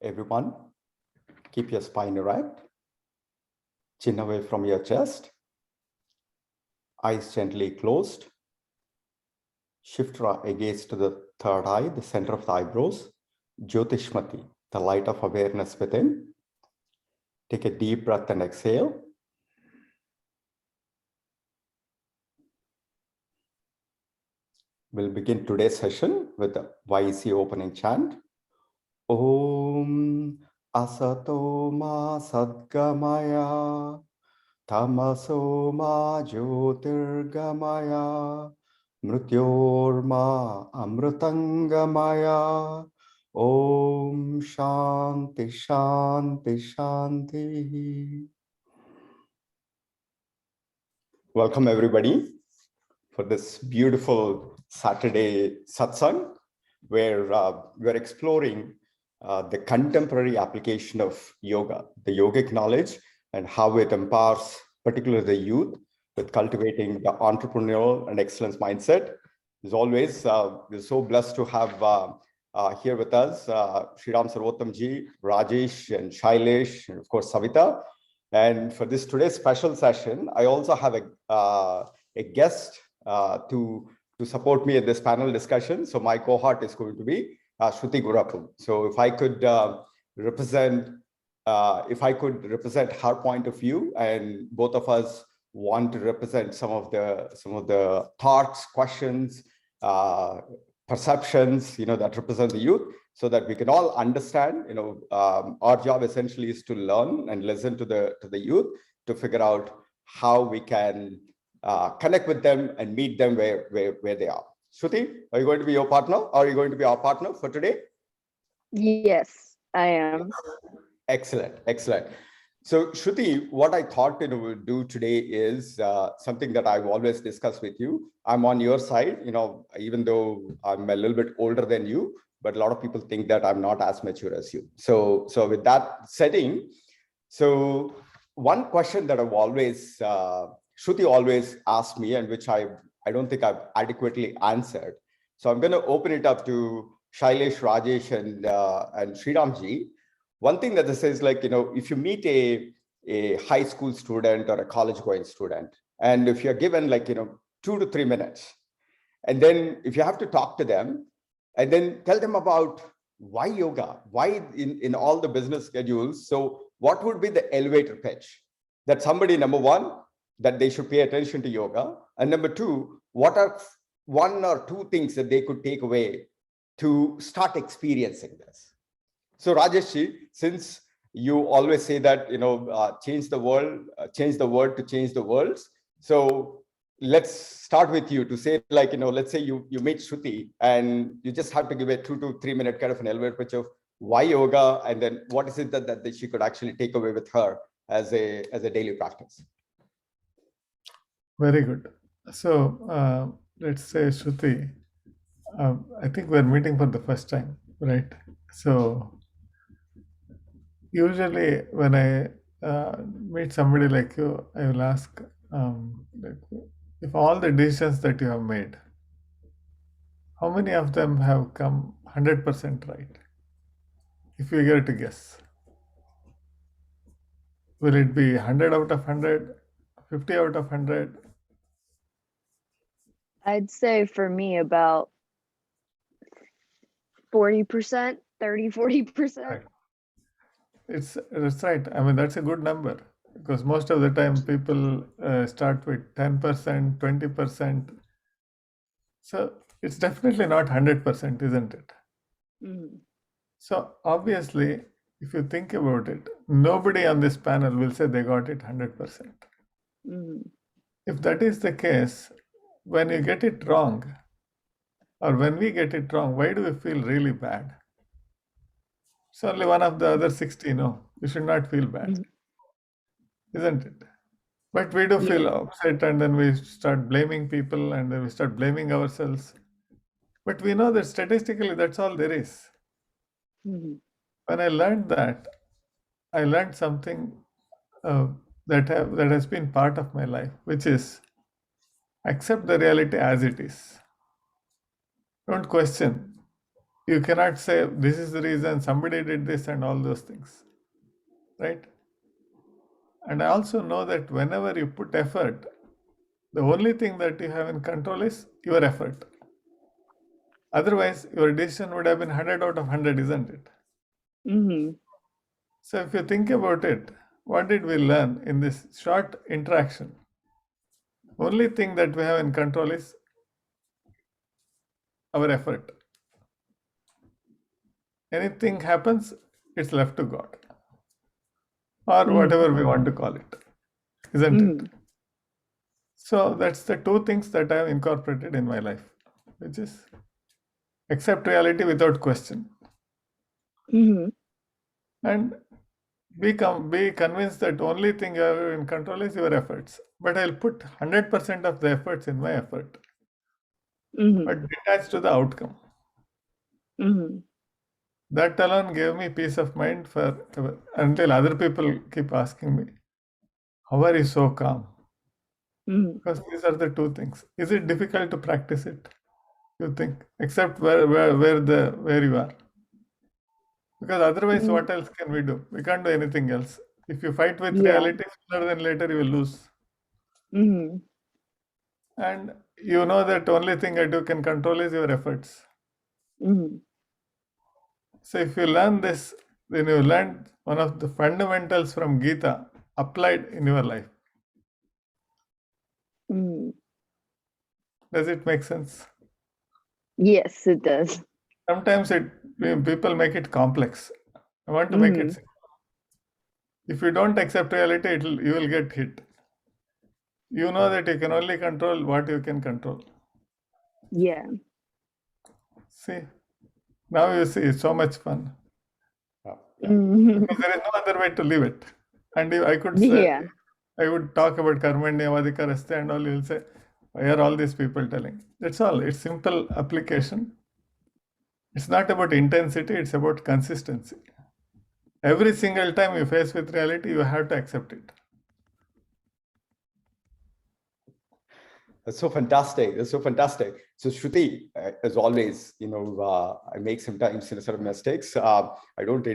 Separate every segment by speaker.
Speaker 1: Everyone, keep your spine erect, chin away from your chest, eyes gently closed. Shift your gaze to the third eye, the center of the eyebrows, Jyotishmati, the light of awareness within. Take a deep breath and exhale. We'll begin today's session with the YEC opening chant. Om Asato Ma Sadgamaya Tamaso Ma Jyotirgamaya Mrityorma Amrutangamaya Om Shanti Shanti Shanti. Welcome everybody for this beautiful Saturday satsang where we're exploring the contemporary application of yoga, the yogic knowledge, and how it empowers particularly the youth with cultivating the entrepreneurial and excellence mindset. As always, we're so blessed to have here with us Shriram, Sarvotham ji, Rajesh and Shailesh, and of course Savitha. And for this today's special session, I also have a guest to support me in this panel discussion. So my cohort is going to be Sruti Gurrapu. So if I could represent her point of view, and both of us want to represent some of the thoughts, questions, perceptions, that represent the youth, so that we can all understand. Our job essentially is to learn and listen to the youth to figure out how we can connect with them and meet them where they are. Shruti, are you going to be your partner? Or are you going to be our partner for today?
Speaker 2: Yes, I am.
Speaker 1: Excellent, excellent. So Shruti, what I thought we'll do today is something that I've always discussed with you. I'm on your side, even though I'm a little bit older than you, but a lot of people think that I'm not as mature as you. So with that setting, so one question that I've always, Shruti always asked me, and which I don't think I've adequately answered. So I'm going to open it up to Shailesh, Rajesh, and Shriram ji. One thing that this is like, if you meet a high school student or a college going student, and if you're given 2 to 3 minutes, and then if you have to talk to them and then tell them about why yoga, why in all the business schedules. So what would be the elevator pitch that somebody, number one, that they should pay attention to yoga, and number two, what are 1 or 2 things that they could take away to start experiencing this? So Rajesh, since you always say that, change the world to change the world. So let's start with you to say, let's say you meet Shruti and you just have to give a 2 to 3 minute kind of an elevator pitch of why yoga, and then what is it that she could actually take away with her as a daily practice.
Speaker 3: Very good. So let's say, Shruti, I think we're meeting for the first time, right? So usually when I meet somebody like you, I will ask, if all the decisions that you have made, how many of them have come 100% right? If you get to guess, will it be 100 out of 100, 50 out of 100?
Speaker 2: I'd say for me about 40%, 30-40%.
Speaker 3: Right. That's right. I mean, that's a good number, because most of the time people start with 10%, 20%. So it's definitely not 100%, isn't it?
Speaker 2: Mm-hmm.
Speaker 3: So obviously, if you think about it, nobody on this panel will say they got it 100%.
Speaker 2: Mm-hmm.
Speaker 3: If that is the case, when you get it wrong, or when we get it wrong, why do we feel really bad? It's only one of the other 60, no, you should not feel bad, isn't it? But we do feel upset, and then we start blaming people, and then we start blaming ourselves. But we know that statistically, that's all there is.
Speaker 2: Mm-hmm.
Speaker 3: When I learned that, I learned something that has been part of my life, which is accept the reality as it is. Don't question. you cannot say this is the reason somebody did this and all those things, right? And I also know that whenever you put effort, the only thing that you have in control is your effort. Otherwise, your decision would have been 100 out of 100, isn't it?
Speaker 2: Mm-hmm.
Speaker 3: So if you think about it, what did we learn in this short interaction? Only thing that we have in control is our effort. Anything happens, it's left to God. Or whatever we want to call it, isn't it? So that's the two things that I have incorporated in my life, which is accept reality without question.
Speaker 2: Mm-hmm.
Speaker 3: And be convinced that only thing you are in control is your efforts. But I'll put 100% of the efforts in my effort,
Speaker 2: Mm-hmm.
Speaker 3: but detached to the outcome.
Speaker 2: Mm-hmm.
Speaker 3: That alone gave me peace of mind forever, until other people keep asking me, how are you so calm?
Speaker 2: Mm-hmm.
Speaker 3: Because these are the two things. Is it difficult to practice it, you think, except where you are? Because otherwise, what else can we do? We can't do anything else. If you fight with
Speaker 2: Yeah.
Speaker 3: reality, sooner than later you will lose.
Speaker 2: Mm-hmm.
Speaker 3: And you know that only thing I do can control is your efforts.
Speaker 2: Mm-hmm.
Speaker 3: So if you learn this, then you learn one of the fundamentals from Gita applied in your life.
Speaker 2: Mm-hmm.
Speaker 3: Does it make sense?
Speaker 2: Yes, it does.
Speaker 3: Sometimes people make it complex. I want to make it simple. If you don't accept reality, you will get hit. You know that you can only control what you can control.
Speaker 2: Yeah.
Speaker 3: See, now you see, it's so much fun.
Speaker 2: Mm-hmm.
Speaker 3: Because there is no other way to live it. And I could say,
Speaker 2: Yeah.
Speaker 3: I would talk about karmanyavadikaraste and all, you'll say, why are all these people telling? That's all. It's simple application. It's not about intensity, it's about consistency. Every single time you face with reality, you have to accept it.
Speaker 1: That's so fantastic. That's so fantastic. So Shruti, as always, I make sometimes sort of mistakes. I don't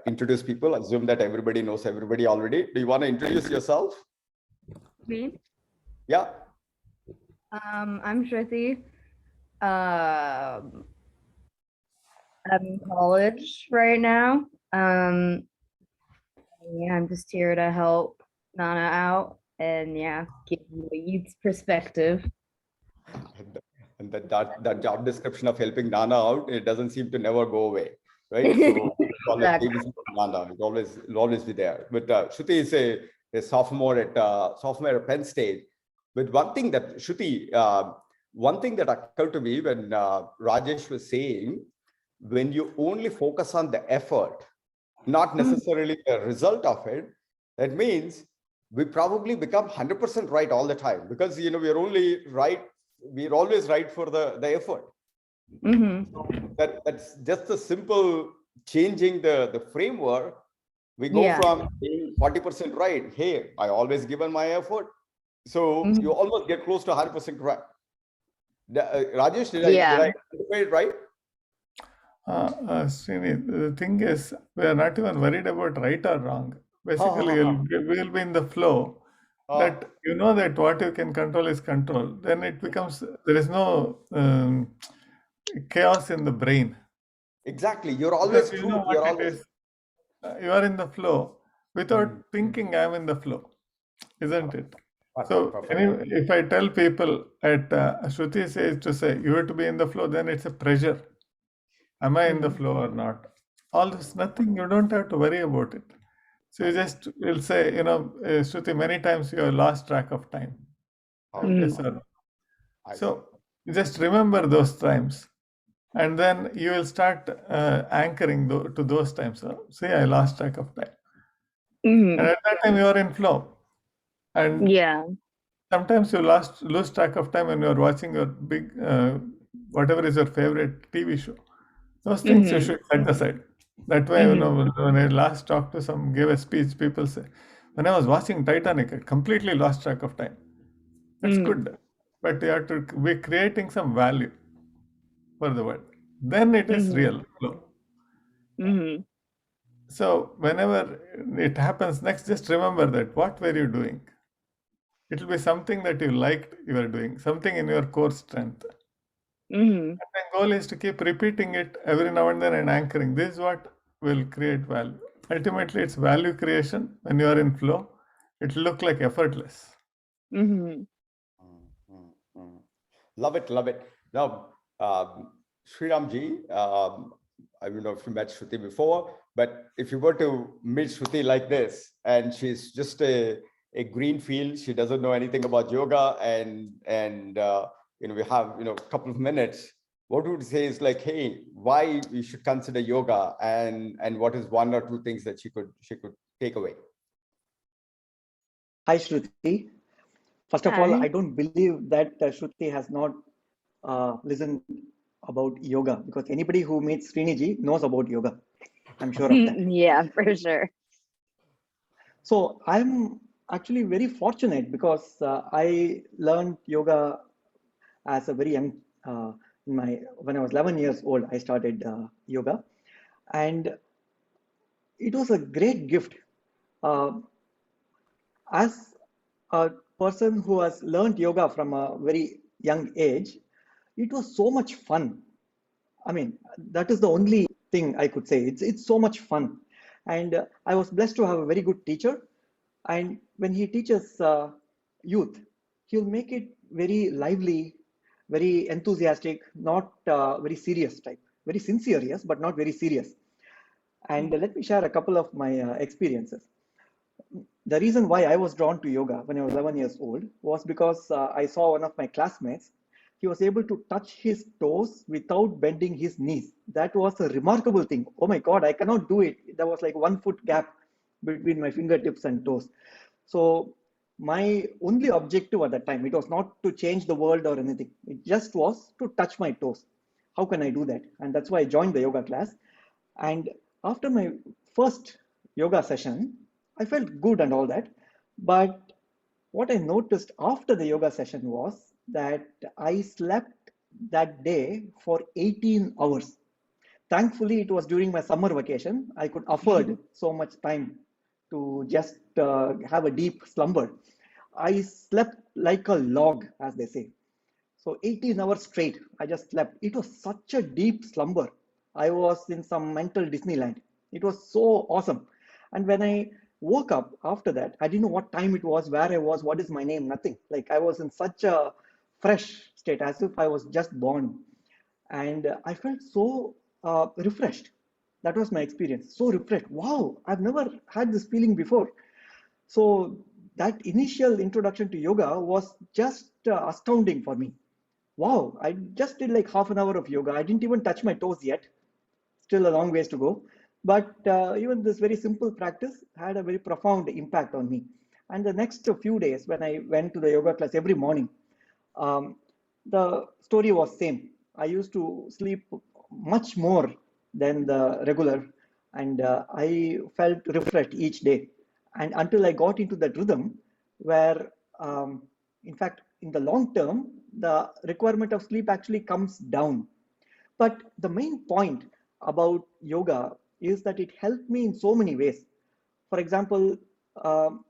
Speaker 1: introduce people. Assume that everybody knows everybody already. Do you want to introduce yourself?
Speaker 4: Me?
Speaker 1: Yeah.
Speaker 4: I'm Shruti. I'm in college right now. Yeah, I'm just here to help Nana out and give you a youth's perspective.
Speaker 1: And that job description of helping Nana out, it doesn't seem to never go away, right? So
Speaker 4: Exactly.
Speaker 1: Nana, it'll always be there. But Shruti is a sophomore at Penn State. But one thing that occurred to me when Rajesh was saying, when you only focus on the effort, not necessarily the result of it, that means we probably become 100% right all the time, because we're always right for the effort. That's just a simple changing the framework. We go from being 40% right. Hey, I always given my effort, so you almost get close to 100% right. Rajesh, did I interpret it right?
Speaker 3: Srini, the thing is, we are not even worried about right or wrong. Basically, we'll be in the flow. That you know that what you can control is control. Then it becomes, there is no chaos in the brain.
Speaker 1: Exactly. You're always
Speaker 3: Because
Speaker 1: true.
Speaker 3: you know what it is. You are in the flow without thinking I'm in the flow, isn't it? So if I tell people at Shruti says to say you have to be in the flow, then it's a pressure. Am I in the flow or not? All this, nothing, you don't have to worry about it. So you just will say, Shruti, many times you have lost track of time. Yes or no? So just remember those times. And then you will start anchoring to those times. So, say I lost track of time. And at that time you are in flow. And sometimes you lose track of time when you are watching your big, whatever is your favorite TV show. Those things you should set aside. That way, when I last talked to gave a speech, people say, when I was watching Titanic, I completely lost track of time. That's good. But you have to be creating some value for the world. then it is
Speaker 2: Mhm.
Speaker 3: real flow.
Speaker 2: Mhm.
Speaker 3: So whenever it happens next, just remember that what were you doing? It will be something that you liked you are doing, something in your core strength.
Speaker 2: Mhm.
Speaker 3: And the goal is to keep repeating it every now and then and anchoring. This is what will create value. Ultimately, it's value creation. When you are in flow, it will look like effortless.
Speaker 2: Mhm.
Speaker 1: Love it, love it. Now, Shriram ji, I don't know if you met Shruti before, but if you were to meet Shruti like this, and she's just a green field, she doesn't know anything about yoga, and we have a couple of minutes. What would you say is like, hey, why we should consider yoga, and what is one or two things that she could take away?
Speaker 5: Hi, Shruti. First of all,
Speaker 2: Hi.
Speaker 5: I don't believe that Shruti has not listened about yoga, because anybody who meets Sriniji knows about yoga. I'm sure of that.
Speaker 2: Yeah, for sure.
Speaker 5: So I'm actually very fortunate because I learned yoga as a very young, when I was 11 years old, I started yoga, and it was a great gift. Uh, as a person who has learned yoga from a very young age, it was so much fun. I mean, that is the only thing I could say. It's so much fun, and I was blessed to have a very good teacher. And when he teaches youth, he'll make it very lively, very enthusiastic, not very serious type. Very sincere, yes, but not very serious. And let me share a couple of my experiences. The reason why I was drawn to yoga when I was 11 years old was because I saw one of my classmates. He was able to touch his toes without bending his knees. That was a remarkable thing. Oh my God, I cannot do it. There was like 1 foot gap between my fingertips and toes. So my only objective at that time, it was not to change the world or anything. It just was to touch my toes. How can I do that? And that's why I joined the yoga class. And after my first yoga session, I felt good and all that. But what I noticed after the yoga session was that I slept that day for 18 hours. Thankfully, it was during my summer vacation. I could afford so much time to just have a deep slumber. I slept like a log, as they say. So 18 hours straight, I just slept. It was such a deep slumber. I was in some mental Disneyland. It was so awesome. And when I woke up after that, I didn't know what time it was, where I was, what is my name, nothing. Like I was in such a fresh state, as if I was just born. And I felt so refreshed. That was my experience. So refreshed. Wow, I've never had this feeling before. So that initial introduction to yoga was just astounding for me. Wow, I just did like half an hour of yoga. I didn't even touch my toes yet. Still a long ways to go. But even this very simple practice had a very profound impact on me. And the next few days, when I went to the yoga class every morning, um, the story was same. I used to sleep much more than the regular, and I felt refreshed each day. And until I got into that rhythm, where in fact, in the long term, the requirement of sleep actually comes down. But the main point about yoga is that it helped me in so many ways. For example, um,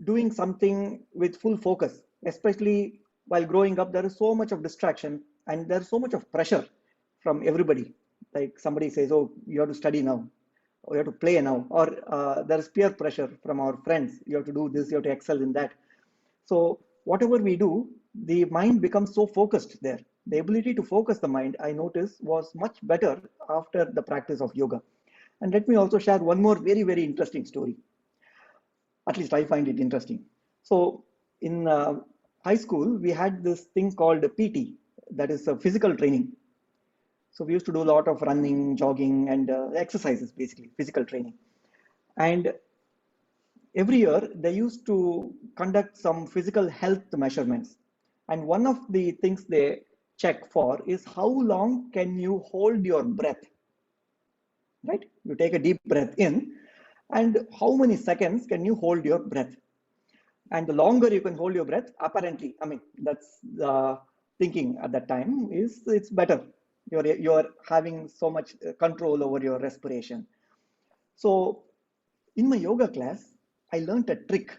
Speaker 5: doing something with full focus, especially while growing up, there is so much of distraction and there's so much of pressure from everybody. Like somebody says, oh, you have to study now, or you have to play now, or there is peer pressure from our friends. You have to do this, you have to excel in that. So whatever we do, the mind becomes so focused there. The ability to focus the mind, I noticed, was much better after the practice of yoga. And let me also share one more very, very interesting story. At least I find it interesting. So in high school, we had this thing called PT, that is physical training. So we used to do a lot of running, jogging, and exercises, basically physical training. And every year they used to conduct some physical health measurements. And one of the things they check for is how long can you hold your breath, right? You take a deep breath in, and how many seconds can you hold your breath? And the longer you can hold your breath, apparently, I mean, that's the thinking at that time, is it's better. You're having so much control over your respiration. So in my yoga class, I learned a trick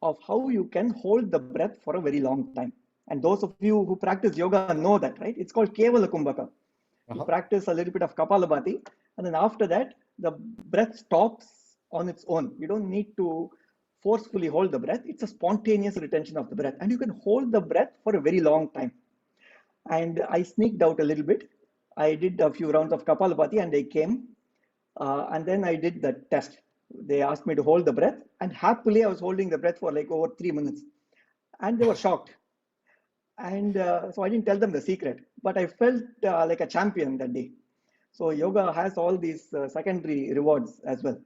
Speaker 5: of how you can hold the breath for a very long time. And those of you who practice yoga know that, right? It's called Kevala Kumbhaka. You practice a little bit of Kapalabhati, and then after that, the breath stops on its own. You don't need to forcefully hold the breath. It's a spontaneous retention of the breath, and you can hold the breath for a very long time. And I sneaked out a little bit. I did a few rounds of Kapalabhati, and I came, and then I did the test. They asked me to hold the breath, and happily I was holding the breath for like over 3 minutes, and they were shocked. And so I didn't tell them the secret, but I felt like a champion that day. So yoga has all these secondary rewards as well.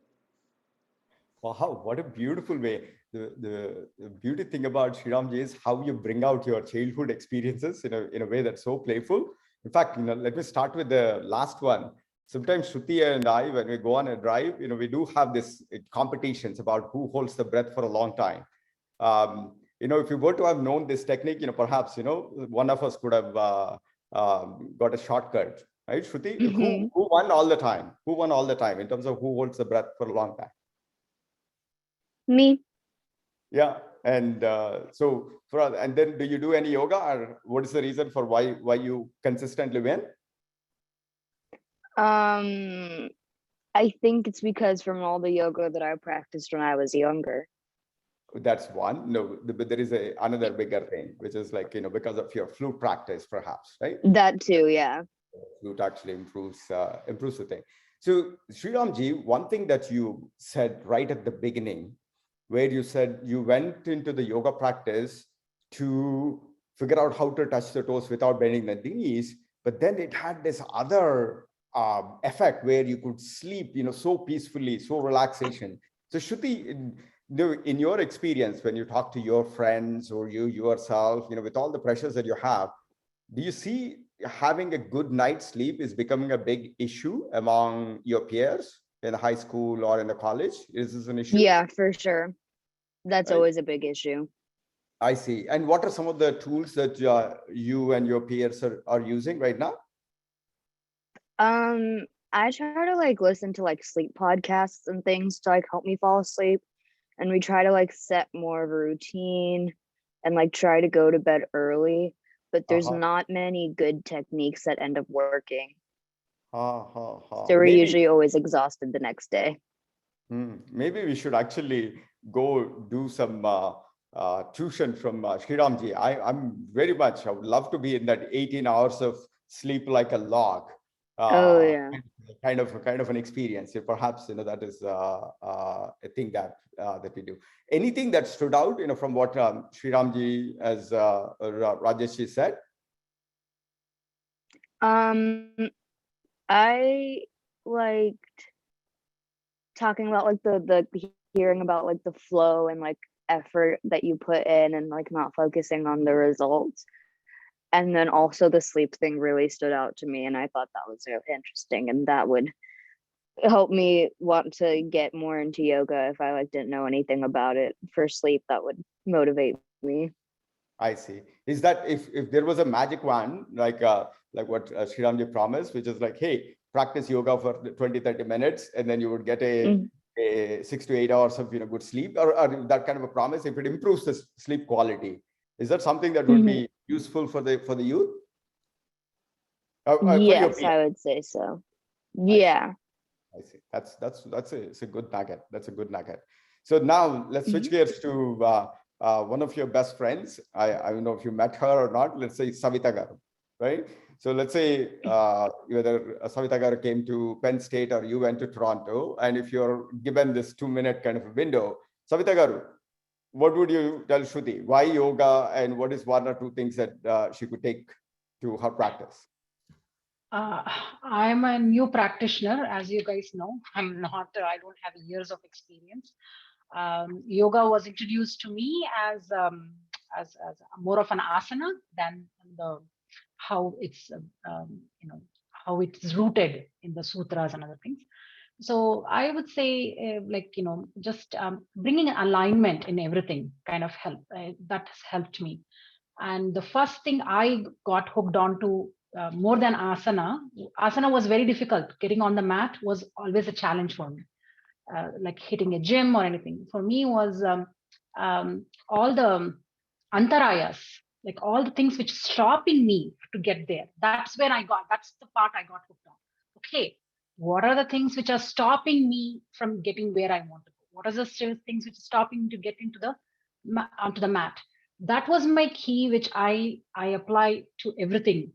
Speaker 1: Wow, what a beautiful way. The beauty thing about Shriramji is how you bring out your childhood experiences in a way that's so playful. In fact, let me start with the last one. Sometimes Shruti and I, when we go on a drive, we do have this competitions about who holds the breath for a long time. If you were to have known this technique, perhaps, one of us could have got a shortcut, right? Shruti, who won all the time? Who won all the time in terms of who holds the breath for a long time?
Speaker 2: Me.
Speaker 1: Yeah. And and then do you do any yoga, or what is the reason for why you consistently win?
Speaker 2: I think it's because from all the yoga that I practiced when I was younger.
Speaker 1: That's one. No, but there is another bigger thing, which is like, because of your flute practice, perhaps, right?
Speaker 2: That too, yeah.
Speaker 1: Flute actually improves the thing. So Shriramji, one thing that you said right at the beginning, where you said you went into the yoga practice to figure out how to touch the toes without bending the knees, but then it had this other effect where you could sleep, so peacefully, so relaxation. So Shruti, in your experience, when you talk to your friends or you yourself, with all the pressures that you have, do you see having a good night's sleep is becoming a big issue among your peers in the high school or in the college? Is this an issue?
Speaker 2: Yeah, for sure. That's always a big issue.
Speaker 1: I see. And what are some of the tools that you and your peers are using right now?
Speaker 2: I try to listen to sleep podcasts and things to help me fall asleep. And we try to set more of a routine and try to go to bed early. But there's not many good techniques that end up working. So we're usually always exhausted the next day.
Speaker 1: Maybe we should actually go do some tuition from Shriramji. I would love to be in that 18 hours of sleep like a log.
Speaker 2: Oh yeah.
Speaker 1: Kind of an experience. Perhaps that is a thing that we do. Anything that stood out, from what Shriramji as Rajesh said?
Speaker 2: I liked talking about the hearing about the flow and effort that you put in and not focusing on the results. And then also the sleep thing really stood out to me, and I thought that was really interesting, and that would help me want to get more into yoga if I didn't know anything about it. For sleep, that would motivate me.
Speaker 1: I see. Is that if there was a magic wand, like what Shriramji promised, which is hey, practice yoga for 20-30 minutes, and then you would get a 6 to 8 hours of good sleep, or that kind of a promise, if it improves the sleep quality, is that something that would be useful for the youth?
Speaker 2: Yes, I would say so. Yeah.
Speaker 1: I see. That's a good nugget. That's a good nugget. So now let's switch gears to one of your best friends. I don't know if you met her or not. Let's say Savitha garu, right? So let's say whether Savitha garu came to Penn State or you went to Toronto, and if you're given this 2-minute kind of a window, Savitha garu, what would you tell Shruti? Why yoga, and what is one or two things that she could take to her practice?
Speaker 6: I'm a new practitioner, as you guys know. I don't have years of experience. Yoga was introduced to me as more of an asana than how it's rooted in the sutras and other things. So I would say, just bringing alignment in everything kind of help. That has helped me. And the first thing I got hooked on to more than asana. Asana was very difficult. Getting on the mat was always a challenge for me. Like hitting a gym or anything. For me was all the antarayas, like all the things which stopping me to get there. That's the part I got hooked on. Okay, what are the things which are stopping me from getting where I want to go? What are the things which are stopping me to get onto the mat? That was my key, which I apply to everything,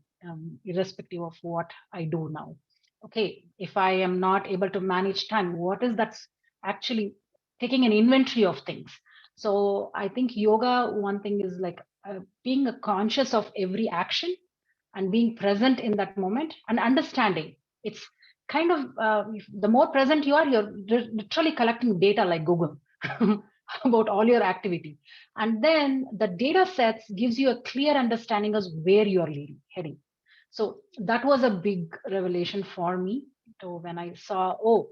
Speaker 6: irrespective of what I do now. Okay, if I am not able to manage time, what is that's actually taking an inventory of things. So I think yoga, one thing is like being conscious of every action and being present in that moment and understanding. It's kind of the more present you are, you're literally collecting data like Google about all your activity, and then the data sets gives you a clear understanding of where you are heading. So that was a big revelation for me. So when I saw, oh,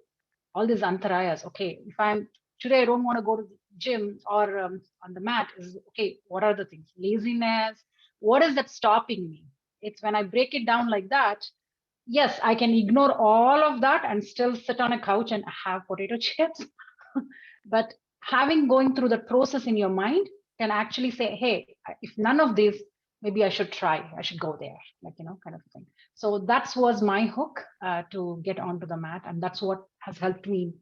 Speaker 6: all these antarayas, okay, if I'm today I don't want to go to the gym or on the mat, is okay, what are the things? Laziness, what is that stopping me? It's when I break it down like that, yes, I can ignore all of that and still sit on a couch and have potato chips. But going through the process in your mind can actually say, hey, if none of this, maybe I should go there, like, kind of thing. So that was my hook to get onto the mat. And that's what has helped me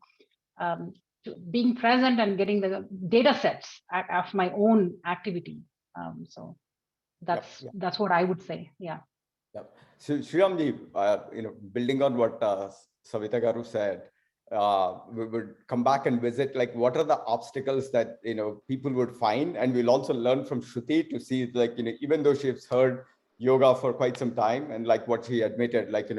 Speaker 6: to being present and getting the data sets of my own activity. So that's what I would say. Yeah.
Speaker 1: Yeah. So Shriramji, building on what Savitha Garu said, we would come back and visit, like, what are the obstacles that, people would find. And we'll also learn from Shruti to see, like, even though she's heard yoga for quite some time, and like what she admitted, like,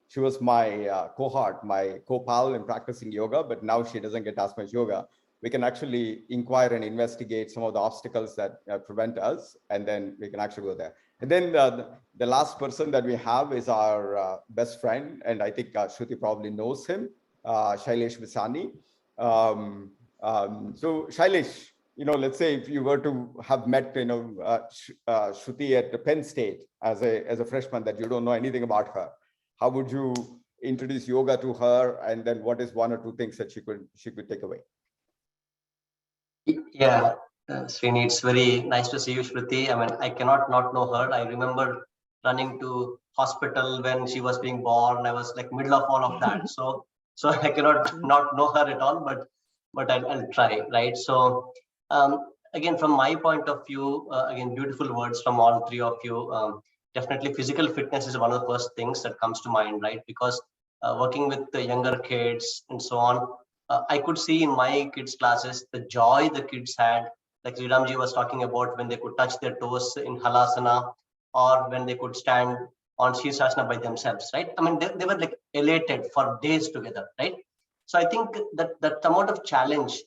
Speaker 1: she was my cohort, my co-pal in practicing yoga, but now she doesn't get as much yoga. We can actually inquire and investigate some of the obstacles that prevent us, and then we can actually go there. And then the last person that we have is our best friend, and I think Shruti probably knows him, Shailesh Basani. So Shailesh, let's say if you were to have met, Shruti at the Penn State as a freshman, that you don't know anything about her, how would you introduce yoga to her? And then what is one or two things that she could take away?
Speaker 7: Yeah, Srini, it's very nice to see you, Shruti. I mean, I cannot not know her. I remember running to hospital when she was being born. I was like middle of all of that. So I cannot not know her at all, but I'll try, right? So again, from my point of view, again, beautiful words from all three of you. Definitely physical fitness is one of the first things that comes to mind, right? Because working with the younger kids and so on, I could see in my kids' classes the joy the kids had, like Sriramji was talking about, when they could touch their toes in halasana, or when they could stand on Shirshasana by themselves, right? I mean, they were like elated for days together, right? So I think that amount of challenge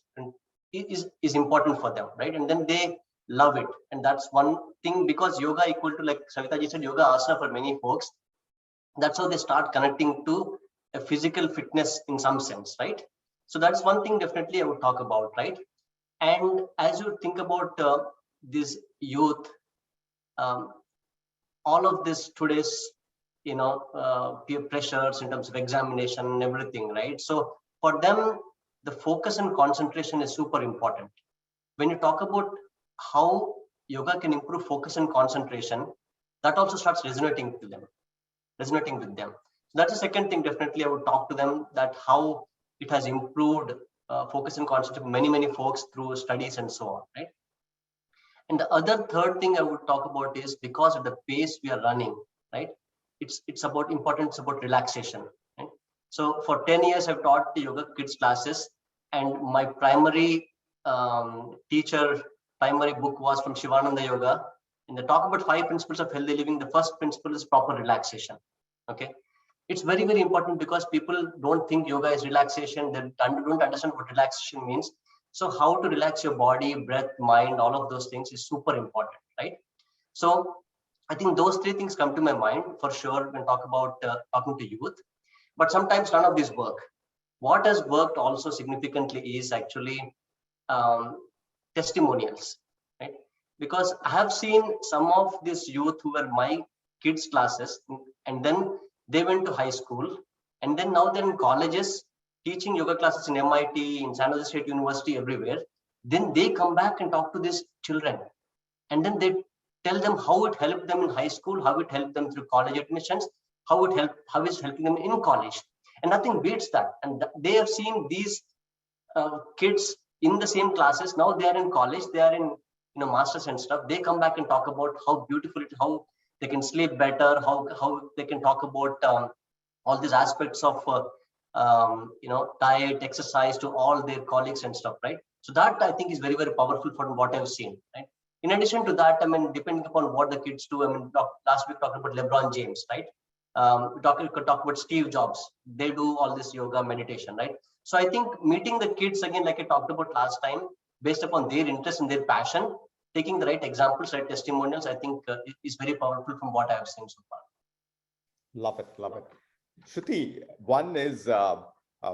Speaker 7: is important for them, right? And then they love it. And that's one thing, because yoga equal to, like Savitha ji said, yoga asana for many folks. That's how they start connecting to a physical fitness in some sense, right? So that's one thing definitely I would talk about, right? And as you think about this youth, all of this today's, peer pressures in terms of examination and everything, right? So for them, the focus and concentration is super important. When you talk about how yoga can improve focus and concentration, that also starts resonating with them. So that's the second thing definitely I would talk to them, that how it has improved focus and concentration many folks through studies and so on, right? And the other third thing I would talk about is, because of the pace we are running, right? It's about relaxation, right? So for 10 years I've taught the yoga kids classes, and my primary primary book was from Shivananda Yoga. And they talk about 5 principles of healthy living. The first principle is proper relaxation. Okay. It's very, very important, because people don't think yoga is relaxation. They don't understand what relaxation means. So how to relax your body, breath, mind, all of those things is super important, right? So I think those 3 things come to my mind for sure when talk about talking to youth. But sometimes none of these work. What has worked also significantly is actually testimonials, right? Because I have seen some of these youth who were my kids classes, and then they went to high school, and then now they're in colleges teaching yoga classes in MIT, in San Jose State University, everywhere. Then they come back and talk to these children, and then they tell them how it helped them in high school, how it helped them through college admissions, how it's helping them in college, and nothing beats that. And they have seen these kids in the same classes. Now they are in college, they are in masters and stuff. They come back and talk about how beautiful it, how they can sleep better, how they can talk about all these aspects of diet, exercise to all their colleagues and stuff, right? So that I think is very, very powerful from what I've seen, right? In addition to that, I mean, depending upon what the kids do, I mean, last week talked about LeBron James, right? We talk about Steve Jobs. They do all this yoga meditation, right? So I think meeting the kids again, like I talked about last time, based upon their interest and their passion, taking the right examples, right testimonials, I think is very powerful from what I have seen so far.
Speaker 1: Love it, love it. Shruti, one is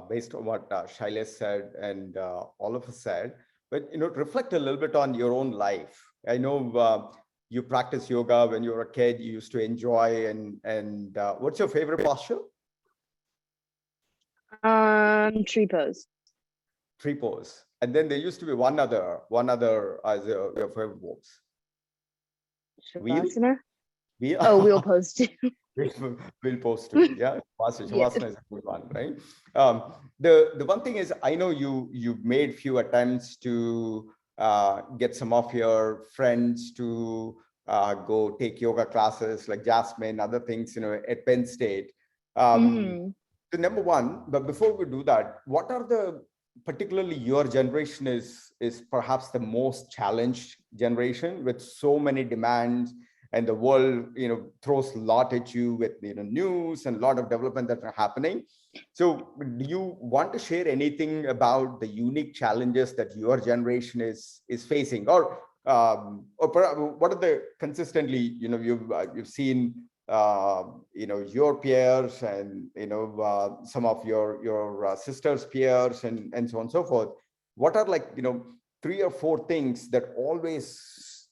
Speaker 1: based on what Shailesh said and all of us said, but reflect a little bit on your own life. I know you practice yoga when you were a kid, you used to enjoy, and what's your favorite posture?
Speaker 2: Tree pose.
Speaker 1: Tree pose. And then there used to be one other as your favorite pose. Wheel?
Speaker 2: Shavasana?
Speaker 1: Wheel?
Speaker 2: Oh, wheel pose too.
Speaker 1: We'll post to it. Yeah, Shavasana is a good one, right? The one thing is, I know you made few attempts to get some of your friends to go take yoga classes like Jasmine, other things, at Penn State. So number one, but before we do that, what are the, particularly your generation is perhaps the most challenged generation with so many demands, and the world throws a lot at you with news and a lot of development that are happening. So do you want to share anything about the unique challenges that your generation is facing, or what are the consistently you've seen your peers and some of your sisters' peers and so on and so forth? What are 3 or 4 things that always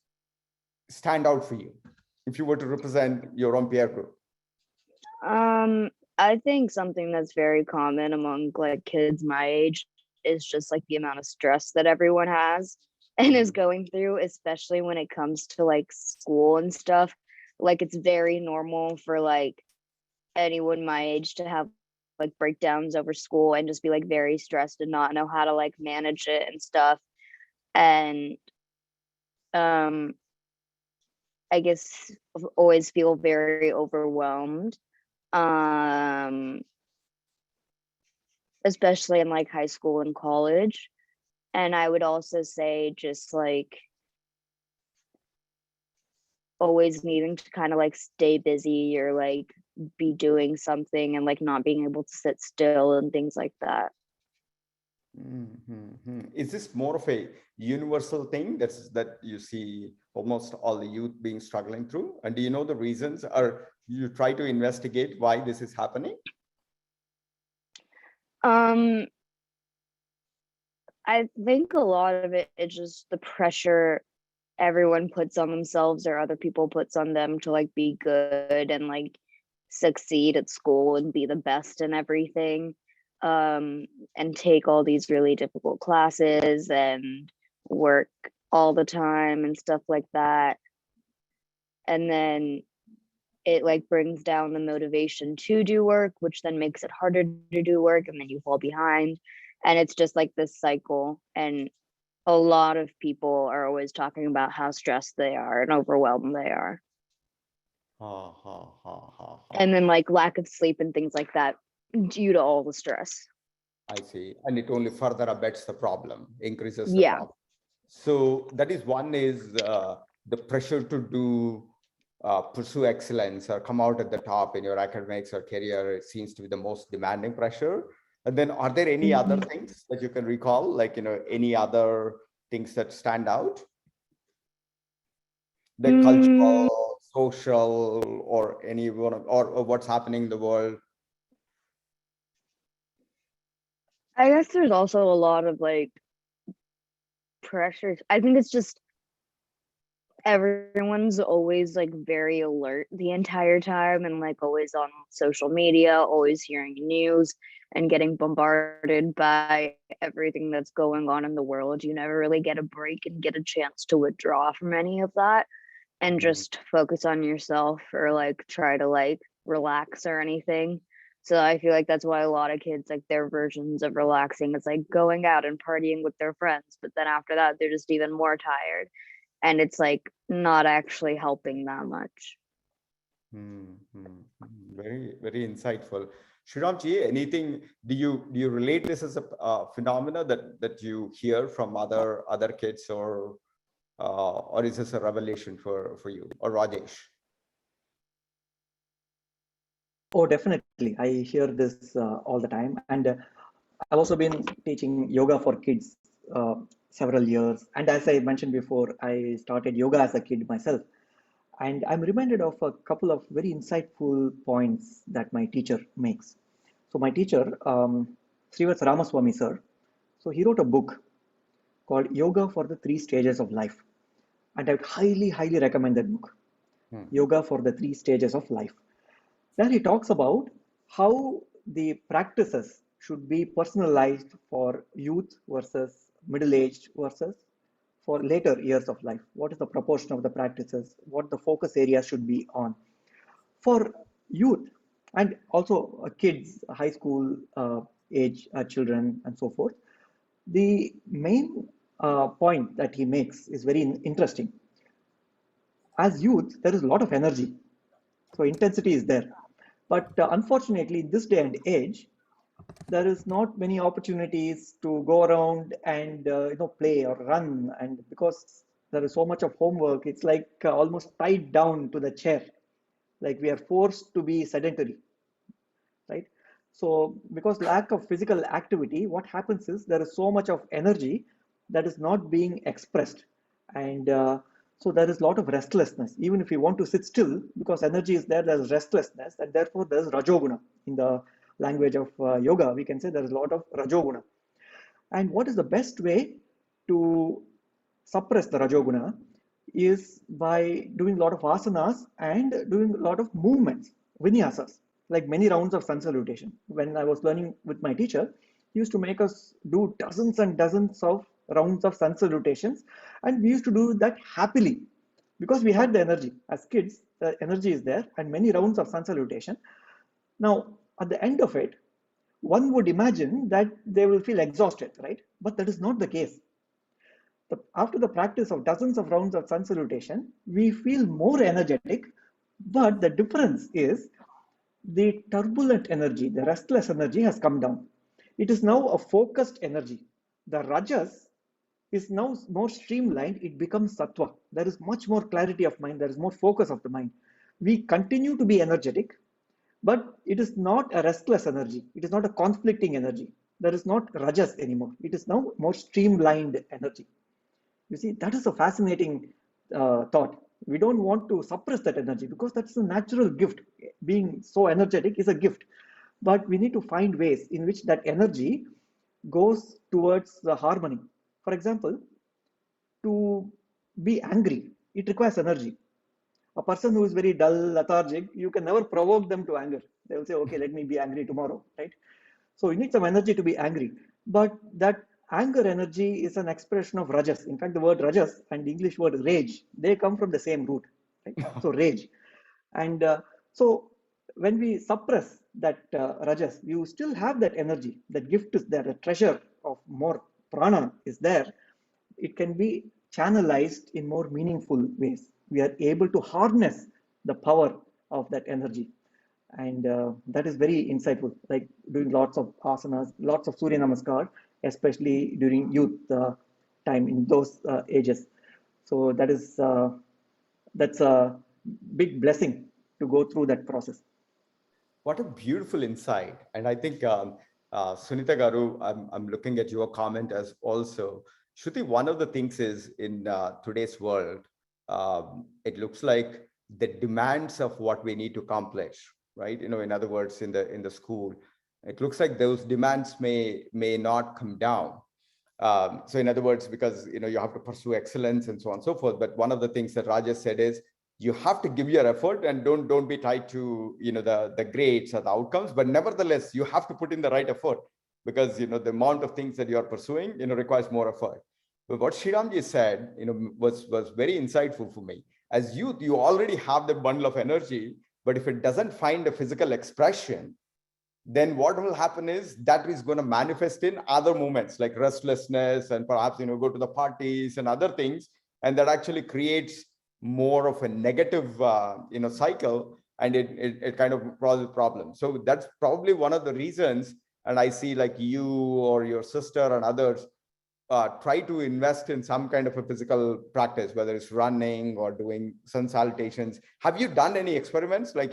Speaker 1: stand out for you if you were to represent your own peer group?
Speaker 2: I think something that's very common among kids my age is just the amount of stress that everyone has and is going through, especially when it comes to school and stuff. It's very normal for anyone my age to have breakdowns over school and just be very stressed and not know how to manage it and stuff. And I guess always feel very overwhelmed, especially in high school and college. And I would also say just always needing to kind of stay busy or be doing something and not being able to sit still and things like that.
Speaker 1: Is this more of a universal thing that you see almost all the youth being struggling through? And do you know the reasons, or you try to investigate why this is happening?
Speaker 2: I think a lot of it is just the pressure everyone puts on themselves or other people puts on them to be good and succeed at school and be the best in everything, and take all these really difficult classes and work all the time and stuff like that. And then it brings down the motivation to do work, which then makes it harder to do work, and then you fall behind, and it's just this cycle. And a lot of people are always talking about how stressed they are and overwhelmed they are. And then lack of sleep and things like that due to all the stress.
Speaker 1: I see. And it only further abets the problem, increases the problem. So that is one is the pressure to pursue excellence or come out at the top in your academics or career. It seems to be the most demanding pressure. And then are there any other things that you can recall, any other things that stand out? The cultural, social, or any one of, or what's happening in the world?
Speaker 2: I guess there's also a lot of pressures. I think it's just everyone's always like very alert the entire time and like always on social media, always hearing news and getting bombarded by everything that's going on in the world. You never really get a break and get a chance to withdraw from any of that and just focus on yourself or like try to like relax or anything. So I feel like that's why a lot of kids, like their versions of relaxing is like going out and partying with their friends, but then after that they're just even more tired and it's like not actually helping that much.
Speaker 1: Very, very insightful. Shriramji, anything, do you relate this as a phenomena that you hear from other kids, or is this a revelation for you, or Rajesh?
Speaker 5: Oh, definitely. I hear this all the time. And I've also been teaching yoga for kids several years. And as I mentioned before, I started yoga as a kid myself. And I'm reminded of a couple of very insightful points that my teacher makes. So my teacher, Srivats Ramaswamy sir, so he wrote a book called Yoga for the Three Stages of Life. And I would highly, highly recommend that book, Yoga for the Three Stages of Life. There he talks about how the practices should be personalized for youth versus middle-aged versus for later years of life. What is the proportion of the practices? What the focus areas should be on? For youth and also kids, high school age children and so forth, the main point that he makes is very interesting. As youth, there is a lot of energy. So intensity is there. But unfortunately, in this day and age, there is not many opportunities to go around and play or run. And because there is so much of homework, it's like almost tied down to the chair. Like we are forced to be sedentary, right? So because lack of physical activity, what happens is there is so much of energy that is not being expressed. And so there is a lot of restlessness. Even if you want to sit still, because energy is there, there's restlessness, and therefore there's Rajoguna. In the language of yoga, we can say there is a lot of Rajoguna. And what is the best way to suppress the Rajoguna is by doing a lot of asanas and doing a lot of movements, vinyasas, like many rounds of sun salutation. When I was learning with my teacher, he used to make us do dozens and dozens of rounds of sun salutations, and we used to do that happily because we had the energy. As kids, the energy is there, and many rounds of sun salutation. Now, at the end of it, one would imagine that they will feel exhausted, right? But that is not the case. After the practice of dozens of rounds of sun salutation, we feel more energetic, but the difference is the turbulent energy, the restless energy has come down. It is now a focused energy. The rajas is now more streamlined, it becomes sattva. There is much more clarity of mind, there is more focus of the mind. We continue to be energetic, but it is not a restless energy. It is not a conflicting energy. There is not rajas anymore. It is now more streamlined energy. You see, that is a fascinating thought. We don't want to suppress that energy because that's a natural gift. Being so energetic is a gift. But we need to find ways in which that energy goes towards the harmony. For example, to be angry, it requires energy. A person who is very dull, lethargic, you can never provoke them to anger. They will say, okay, let me be angry tomorrow, right? So you need some energy to be angry. But that anger energy is an expression of rajas. In fact, the word rajas and the English word rage, they come from the same root, right? So rage. And so when we suppress that rajas, you still have that energy. That gift is there. The treasure of more prana is there. It can be channelized in more meaningful ways. We are able to harness the power of that energy. And that is very insightful, like doing lots of asanas, lots of Surya Namaskar, especially during youth time in those ages. So that is that's a big blessing to go through that process.
Speaker 1: What a beautiful insight. And I think, Sunita Garu, I'm looking at your comment as also. Shruti, one of the things is in today's world, it looks like the demands of what we need to accomplish, right? In other words, in the school, it looks like those demands may not come down. So in other words, because you have to pursue excellence and so on and so forth. But one of the things that Rajesh said is you have to give your effort and don't be tied to the grades or the outcomes. But nevertheless, you have to put in the right effort, because the amount of things that you are pursuing requires more effort. But what Shriramji said was very insightful for me. As youth, you already have the bundle of energy, but if it doesn't find a physical expression, then what will happen is that is going to manifest in other moments like restlessness, and perhaps go to the parties and other things, and that actually creates more of a negative cycle, and it kind of causes problems. So that's probably one of the reasons. And I see like you or your sister and others try to invest in some kind of a physical practice, whether it's running or doing sun salutations. Have you done any experiments like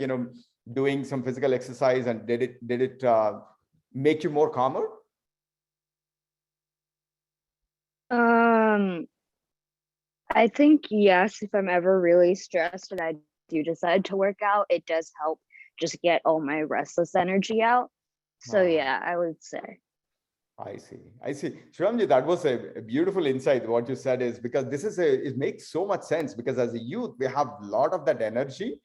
Speaker 1: doing some physical exercise, and did it make you more calmer?
Speaker 2: I think yes, if I'm ever really stressed and I do decide to work out, it does help just get all my restless energy out. So yeah, I would say.
Speaker 1: I see. Shriramji, that was a beautiful insight. What you said is, because it makes so much sense, because as a youth, we have a lot of that energy,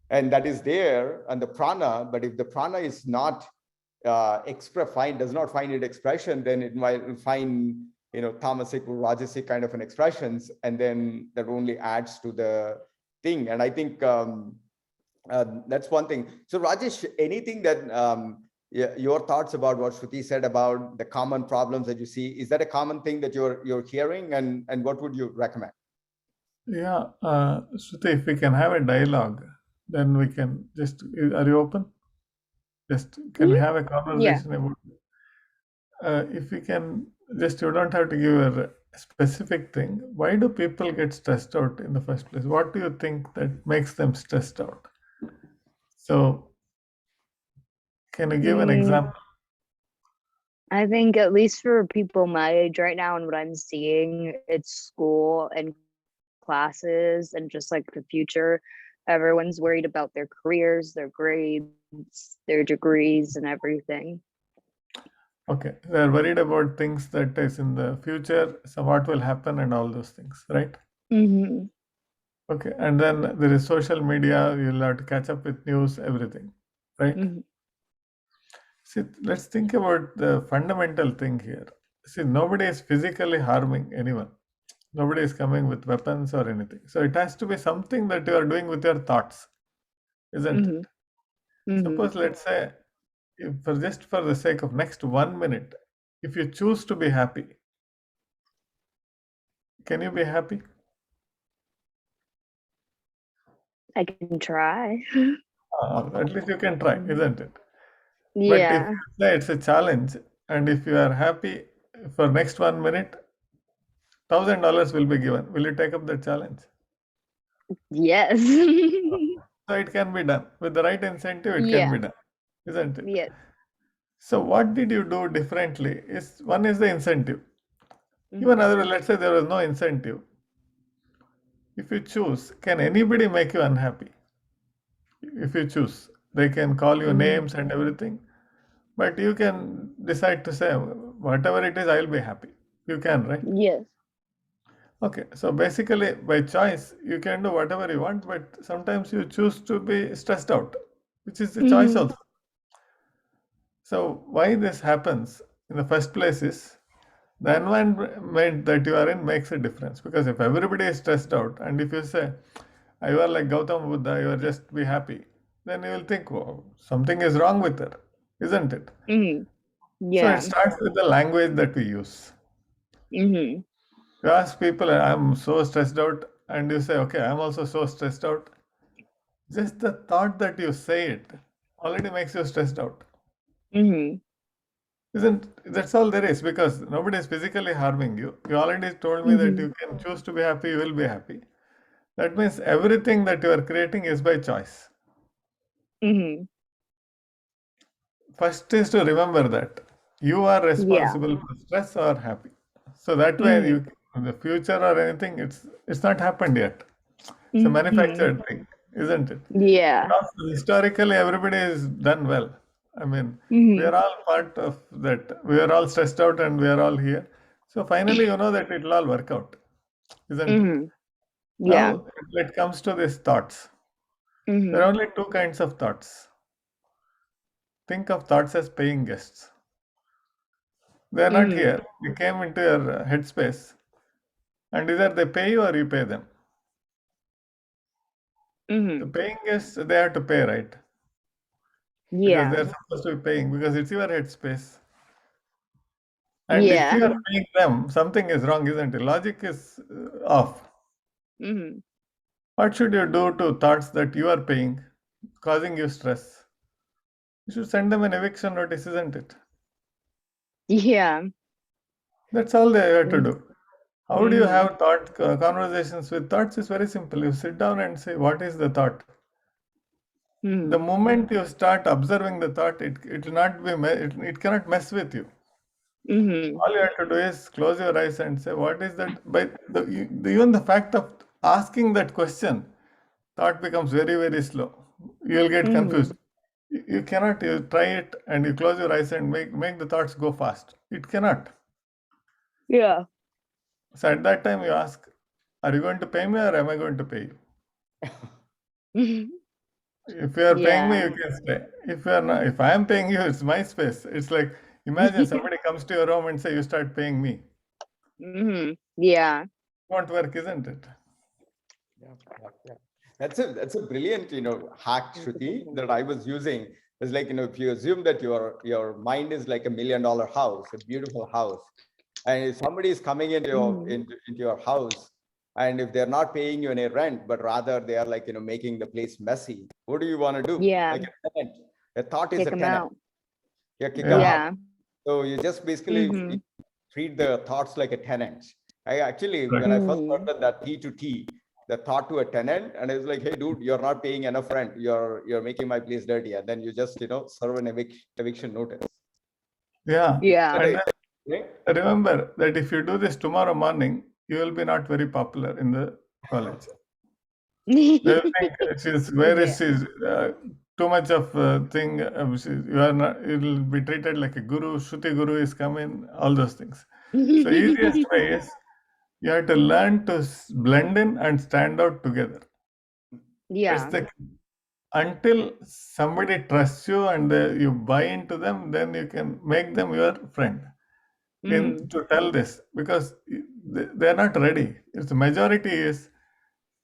Speaker 1: and that is there, and the prana. But if the prana is not does not find its expression, then it might find tamasic or rajasic kind of an expressions, and then that only adds to the thing. And I think that's one thing. So Rajesh, anything that your thoughts about what Shruti said about the common problems that you see, is that a common thing that you're hearing, and what would you recommend?
Speaker 3: Yeah, Shruti, if we can have a dialogue, then we can just, are you open? Just, can we have a conversation about, if we can, just, you don't have to give a specific thing. Why do people get stressed out in the first place? What do you think that makes them stressed out? So, can you give an example?
Speaker 2: I think at least for people my age right now, and what I'm seeing, it's school and classes and just like the future. Everyone's worried about their careers, their grades, their degrees, and everything.
Speaker 3: Okay, they're worried about things that is in the future, so what will happen and all those things, right?
Speaker 2: Mm-hmm.
Speaker 3: Okay, and then there is social media, you'll have to catch up with news, everything, right?
Speaker 2: Mm-hmm.
Speaker 3: See, let's think about the fundamental thing here. See, nobody is physically harming anyone. Nobody is coming with weapons or anything. So it has to be something that you are doing with your thoughts, isn't it?
Speaker 2: Mm-hmm.
Speaker 3: Suppose, let's say, if just for the sake of next 1 minute, if you choose to be happy, can you be happy?
Speaker 2: I can try.
Speaker 3: At least you can try, isn't it?
Speaker 2: Yeah.
Speaker 3: But if you say it's a challenge, and if you are happy for next 1 minute, $1,000 will be given. Will you take up the challenge?
Speaker 2: Yes.
Speaker 3: So it can be done. With the right incentive, it can be done, isn't it?
Speaker 2: Yes.
Speaker 3: So what did you do differently? One is the incentive. Even other, let's say there was no incentive. If you choose, can anybody make you unhappy? If you choose, they can call you names and everything, but you can decide to say, whatever it is, I'll be happy. You can, right?
Speaker 2: Yes.
Speaker 3: Okay, so basically by choice, you can do whatever you want, but sometimes you choose to be stressed out, which is a choice also. So why this happens in the first place is the environment that you are in makes a difference. Because if everybody is stressed out, and if you say, you are like Gautam Buddha, you are just be happy, then you will think, oh, something is wrong with her, isn't it?
Speaker 2: Yeah.
Speaker 3: So it starts with the language that we use.
Speaker 2: Mm-hmm.
Speaker 3: You ask people, I'm so stressed out, and you say, okay, I'm also so stressed out. Just the thought that you say it already makes you stressed out. That's all there is, because nobody is physically harming you. You already told me that you can choose to be happy, you will be happy. That means everything that you are creating is by choice. First is to remember that you are responsible for stress or happy. So that way, you, in the future or anything, it's not happened yet. It's a manufactured thing, isn't it?
Speaker 2: Yeah.
Speaker 3: And also, historically, everybody has done well. I mean, we are all part of that. We are all stressed out and we are all here. So finally, you know that it will all work out, isn't it?
Speaker 2: Mhm. Yeah.
Speaker 3: Now, when it comes to these thoughts, there are
Speaker 2: Mhm.
Speaker 3: only two kinds of thoughts. Think of thoughts as paying guests. They are not
Speaker 2: Mhm.
Speaker 3: here. They came into your headspace, and either they pay you or you pay them. The
Speaker 2: Mhm.
Speaker 3: paying guests, they have to pay, right? Because
Speaker 2: Yeah.
Speaker 3: they're supposed to be paying because it's your headspace. And if
Speaker 2: Yeah.
Speaker 3: you are paying them, something is wrong, isn't it? Logic is off.
Speaker 2: Mhm.
Speaker 3: What should you do to thoughts that you are paying, causing you stress? You should send them an eviction notice, isn't it?
Speaker 2: Yeah.
Speaker 3: That's all they have to
Speaker 2: Mm.
Speaker 3: do. How do you
Speaker 2: Mhm.
Speaker 3: have conversations with thoughts? Is very simple. You sit down and say, what is the thought? The
Speaker 2: Mhm.
Speaker 3: moment you start observing the thought, it will not be, it cannot mess with you.
Speaker 2: Mhm.
Speaker 3: All you have to do is close your eyes and say, what is that? Even the fact of asking that question, thought becomes very, very slow. You will get confused.
Speaker 2: Mhm.
Speaker 3: You cannot, you try it and you close your eyes and make the thoughts go fast. It cannot.
Speaker 2: Yeah.
Speaker 3: So at that time you ask, are you going to pay me or am I going to pay you?
Speaker 2: Mhm.
Speaker 3: If you are paying me,
Speaker 2: Yeah.
Speaker 3: you can stay. If you are not, if I am paying you, it's my space. It's like, imagine somebody comes to your room and say, you start paying me.
Speaker 2: Mhm. Yeah.
Speaker 3: Won't work, isn't it?
Speaker 1: Yeah. That's a brilliant, hack, Shruti, that I was using. It's like, if you assume that your mind is like $1 million house, a beautiful house, and if somebody is coming into your house, and if they're not paying you any rent, but rather they are like, making the place messy, what do you want to do?
Speaker 2: Yeah.
Speaker 1: Like a tenant. A thought is
Speaker 2: Kick
Speaker 1: a
Speaker 2: them
Speaker 1: tenant.
Speaker 2: out.
Speaker 1: You kick them
Speaker 3: Yeah.
Speaker 1: out.
Speaker 2: Yeah.
Speaker 1: So you just basically
Speaker 2: Mhm.
Speaker 1: treat the thoughts like a tenant. I actually,
Speaker 3: Right.
Speaker 1: when I first
Speaker 2: Mhm.
Speaker 1: heard that T to T, the thought to a tenant, and it's like, hey, dude, you're not paying enough rent. You're making my place dirty, and then you just serve an eviction notice.
Speaker 3: Yeah.
Speaker 2: Yeah.
Speaker 3: And
Speaker 1: Right?
Speaker 3: then remember that if you do this tomorrow morning, you will be not very popular in the college. They'll think where is
Speaker 2: Yeah.
Speaker 3: she? Too much of thing. You are not. It will be treated like a guru. Shruti guru is coming. All those things. So easiest way is you have to learn to blend in and stand out together. That's
Speaker 2: Yeah.
Speaker 3: the until somebody trusts you and you buy into them, then you can make them your friend.
Speaker 2: Mhm.
Speaker 3: To tell this because they are not ready. It's the majority is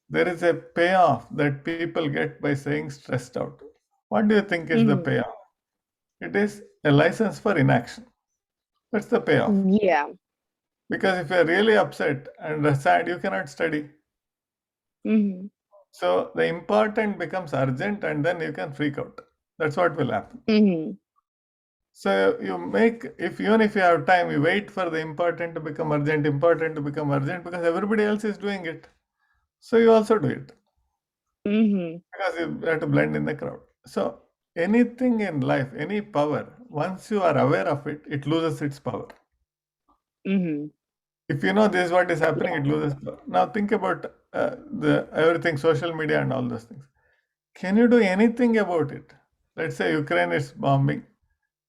Speaker 3: there is a payoff that people get by saying stressed out. What do you think is the
Speaker 2: Mhm.
Speaker 3: payoff? It is a license for inaction. That's the payoff.
Speaker 2: Yeah.
Speaker 3: Because if you're really upset and sad, you cannot study.
Speaker 2: Mhm.
Speaker 3: So the important becomes urgent and then you can freak out. That's what will happen.
Speaker 2: Mhm.
Speaker 3: So you make, even if you have time, you wait for the important to become urgent because everybody else is doing it. So you also do it
Speaker 2: Mhm.
Speaker 3: because you have to blend in the crowd. So anything in life, any power, once you are aware of it, it loses its power.
Speaker 2: Mhm.
Speaker 3: If you know this is what is happening, it loses power. Now think about the everything, social media and all those things. Can you do anything about it? Let's say Ukraine is bombing.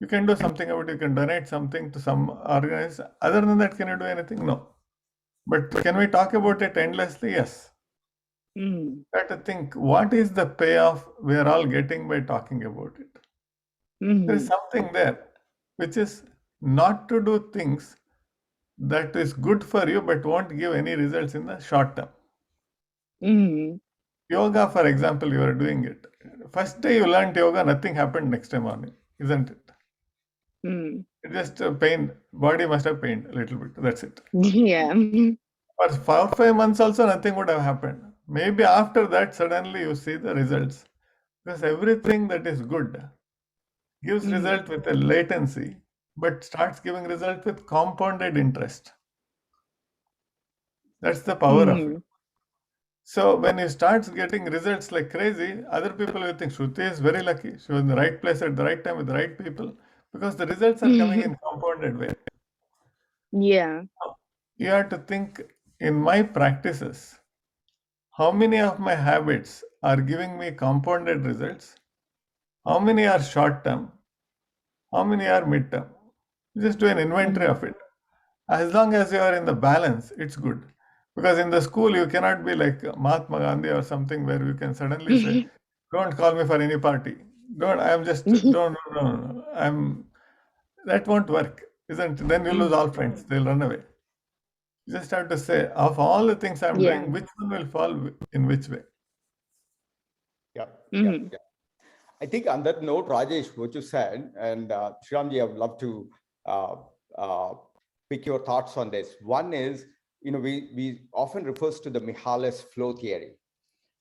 Speaker 3: You can do something about it. You can donate something to some organization. Other than that, can you do anything? No. But can we talk about it endlessly? Yes.
Speaker 2: Mhm.
Speaker 3: You have to think, what is the payoff we are all getting by talking about it? There is
Speaker 2: Mhm.
Speaker 3: something there, which is not to do things that is good for you but won't give any results in the short term.
Speaker 2: Mhm.
Speaker 3: Yoga, for example, you are doing it. First day you learned yoga, nothing happened next day morning, isn't it?
Speaker 2: Mhm.
Speaker 3: It just pain, body must have pained a little bit. That's it.
Speaker 2: Yeah.
Speaker 3: For 4 or 5 months also nothing would have happened. Maybe after that suddenly you see the results. Because everything that is good gives
Speaker 2: Mhm.
Speaker 3: result with a latency, but starts giving result with compounded interest. That's the power of it.
Speaker 2: Mhm.
Speaker 3: So when you start getting results like crazy, other people will think Shruti is very lucky. She was in the right place at the right time with the right people because the results are coming in compounded way.
Speaker 2: Yeah.
Speaker 3: You have to think in my practices, how many of my habits are giving me compounded results? How many are short term? How many are mid term? Just do an inventory of it. As long as you are in the balance, it's good. Because in the school, you cannot be like Mahatma Gandhi or something where you can suddenly say, don't call me for any party. Don't, I'm just, don't, no. That won't work, isn't it? Then you lose all friends. They'll run away. You just have to say, of all the things I'm
Speaker 2: Yeah.
Speaker 3: doing, which one will fall in which way?
Speaker 1: Yeah,
Speaker 2: Mhm.
Speaker 1: yeah. I think on that note, Rajesh, what you said, and Shriramji, I would love to uh, uh, pick your thoughts on this. One is, we often refers to the Mihalay flow theory.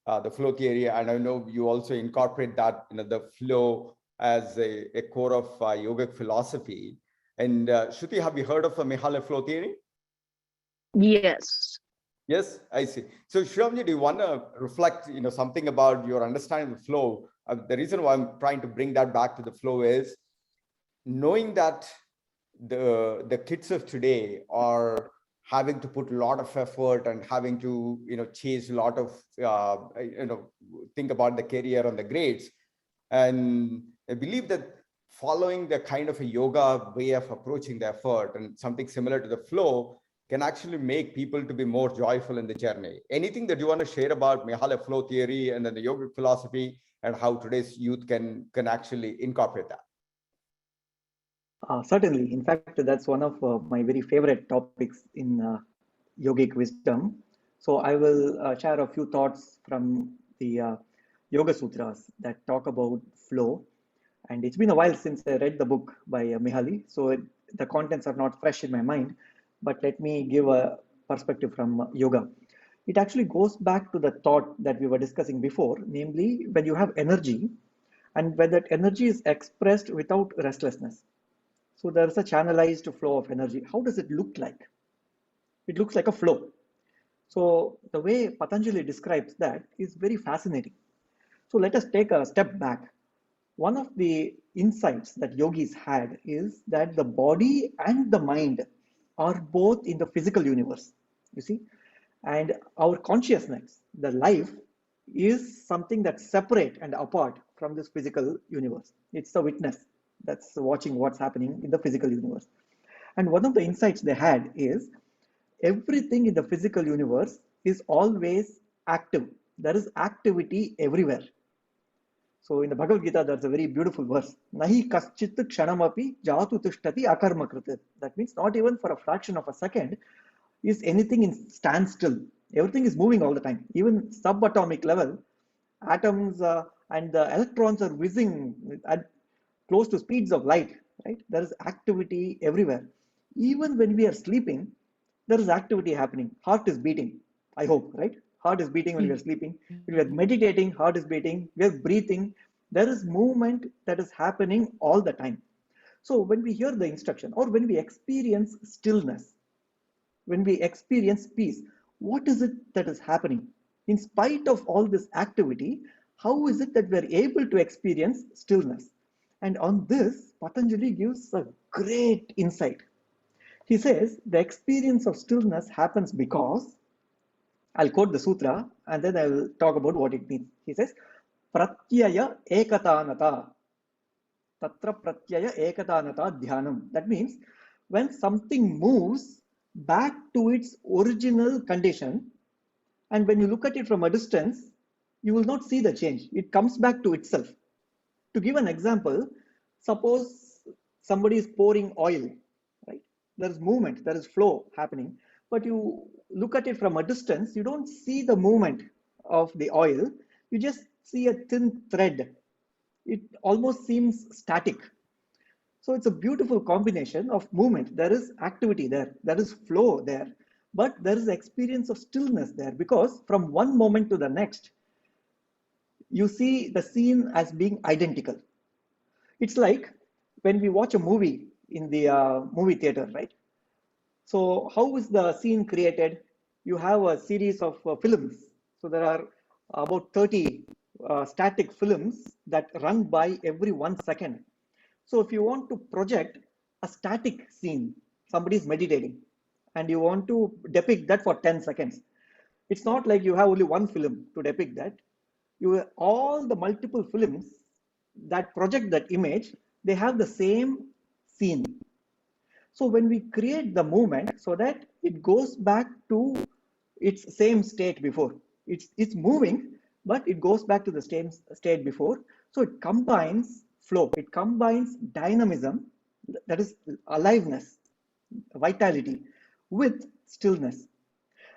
Speaker 1: The flow theory, and I know you also incorporate that, the flow as a core of yogic philosophy. And Shruti, have you heard of the Mihalay flow theory?
Speaker 2: Yes.
Speaker 1: Yes, I see. So Shriramji, do you want to reflect, something about your understanding of the flow? The reason why I'm trying to bring that back to the flow is knowing that the kids of today are having to put a lot of effort and having to chase a lot of think about the career and the grades, and I believe that following the kind of a yoga way of approaching the effort and something similar to the flow can actually make people to be more joyful in the journey. Anything that you want to share about Mihalay flow theory and then the yogic philosophy and how today's youth can actually incorporate that?
Speaker 5: Certainly. In fact, that's one of my very favorite topics in yogic wisdom. So I will share a few thoughts from the Yoga Sutras that talk about flow. And it's been a while since I read the book by Mihaly, so the contents are not fresh in my mind. But let me give a perspective from yoga. It actually goes back to the thought that we were discussing before, namely when you have energy and when that energy is expressed without restlessness. So there's a channelized flow of energy. How does it look like? It looks like a flow. So the way Patanjali describes that is very fascinating. So let us take a step back. One of the insights that yogis had is that the body and the mind are both in the physical universe, you see, and our consciousness, the life, is something that's separate and apart from this physical universe. It's the witness that's watching what's happening in the physical universe. And one of the insights they had is everything in the physical universe is always active. There is activity everywhere. So in the Bhagavad Gita, there's a very beautiful verse. Nahi kaschit kshanamapi jatu tishtati akarmakrit. That means not even for a fraction of a second is anything in standstill. Everything is moving all the time. Even subatomic level, atoms and the electrons are whizzing at close to speeds of light, right? There is activity everywhere. Even when we are sleeping, there is activity happening. Heart is beating, I hope, right? Heart is beating when we are sleeping. When we are meditating, heart is beating. We are breathing. There is movement that is happening all the time. So when we hear the instruction or when we experience stillness, when we experience peace, what is it that is happening? In spite of all this activity, how is it that we are able to experience stillness? And on this, Patanjali gives a great insight. He says the experience of stillness happens because, I'll quote the sutra and then I will talk about what it means. He says, Pratyaya ekatanata. Tatra pratyaya ekatanata dhyanam. That means when something moves back to its original condition, and when you look at it from a distance, you will not see the change. It comes back to itself. To give an example, suppose somebody is pouring oil, right? There is movement, there is flow happening, but you look at it from a distance, you don't see the movement of the oil, you just see a thin thread. It almost seems static. So it's a beautiful combination of movement. There is activity there, there is flow there, but there is experience of stillness there because from one moment to the next, you see the scene as being identical. It's like when we watch a movie in the movie theater, right? So how is the scene created? You have a series of films. So there are about 30 static films that run by every 1 second. So if you want to project a static scene, somebody is meditating, and you want to depict that for 10 seconds, it's not like you have only one film to depict that. You all the multiple films that project that image, they have the same scene. So when we create the movement so that it goes back to its same state before, it's moving, but it goes back to the same state before. So it combines flow, it combines dynamism, that is aliveness, vitality, with stillness.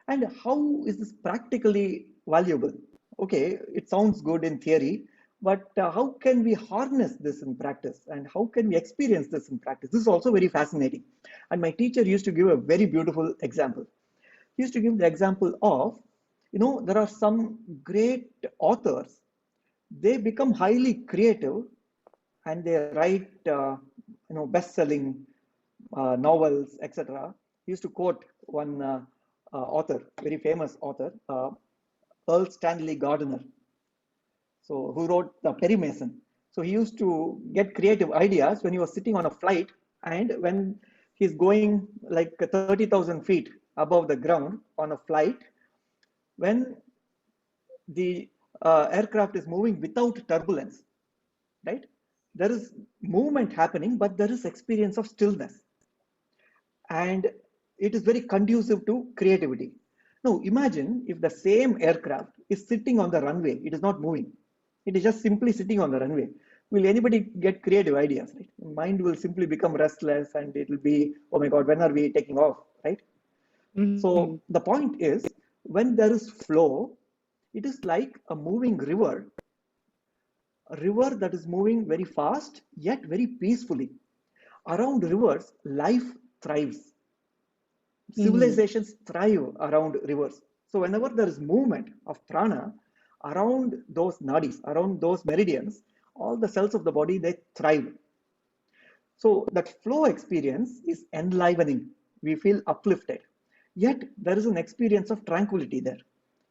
Speaker 5: And how is this practically valuable? Okay, it sounds good in theory, but how can we harness this in practice, and how can we experience this in practice? This is also very fascinating. And my teacher used to give a very beautiful example. He used to give the example of, there are some great authors, they become highly creative and they write, best-selling novels, etc. He used to quote one author, very famous author, Earl Stanley Gardner, so who wrote The Perry Mason. So he used to get creative ideas when he was sitting on a flight, and when he's going like 30,000 feet above the ground on a flight, when the aircraft is moving without turbulence, right? There is movement happening, but there is experience of stillness. And it is very conducive to creativity. Now, imagine if the same aircraft is sitting on the runway, it is not moving. It is just simply sitting on the runway. Will anybody get creative ideas, right? Mind will simply become restless and it will be, oh my God, when are we taking off, right? So the point is, when there is flow, it is like a moving river, a river that is moving very fast, yet very peacefully. Around rivers, life thrives. Civilizations thrive around rivers. So whenever there is movement of prana around those nadis, around those meridians, all the cells of the body, they thrive. So that flow experience is enlivening. We feel uplifted. Yet there is an experience of tranquility there.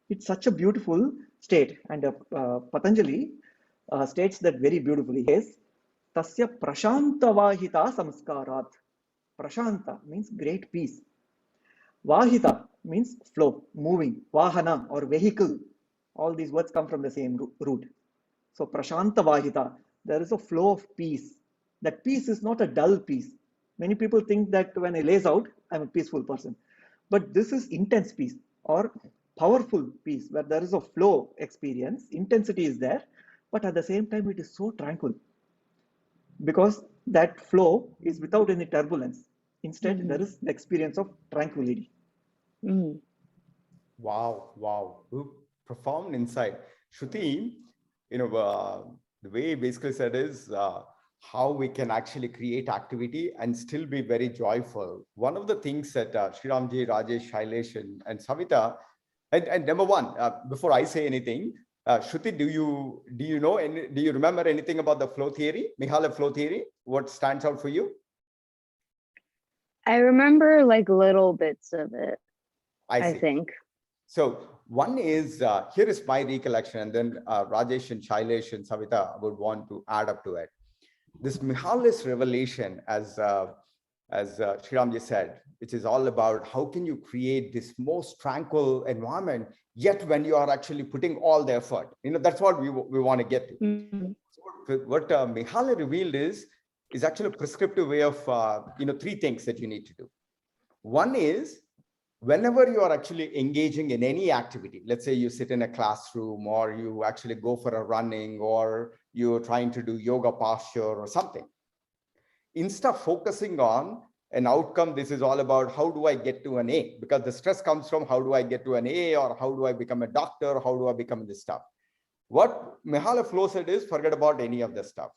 Speaker 5: It's such a beautiful state. And Patanjali states that very beautifully. Yes, Tasya Prashanta Vahita Samskarat. Prashanta means great peace. Vahita means flow, moving. Vahana or vehicle. All these words come from the same root. So Prashanta Vahita, there is a flow of peace. That peace is not a dull peace. Many people think that when I laze out, I'm a peaceful person. But this is intense peace or powerful peace, where there is a flow experience. Intensity is there, but at the same time, it is so tranquil. Because that flow is without any turbulence. Instead, there is the experience of tranquility.
Speaker 1: Wow, wow, profound insight. Shruti, the way he basically said is how we can actually create activity and still be very joyful. One of the things that Shriramji, Rajesh, Shailesh, and Savitha, and number one, before I say anything, Shruti, do you remember anything about the flow theory, Mihalay flow theory? What stands out for you?
Speaker 2: I remember like little bits of it, I think.
Speaker 1: So one is, here is my recollection, and then Rajesh and Shailesh and Savitha would want to add up to it. This Mihalay's revelation, as Shriramji said, which is all about how can you create this most tranquil environment, yet when you are actually putting all the effort. That's what we want to get to. So what Mihalay revealed is actually a prescriptive way of, three things that you need to do. One is, whenever you are actually engaging in any activity, let's say you sit in a classroom or you actually go for a running or you're trying to do yoga posture or something, instead of focusing on an outcome, this is all about how do I get to an A, because the stress comes from how do I get to an A, or how do I become a doctor, how do I become this stuff. What Mihalay Flow said is forget about any of this stuff.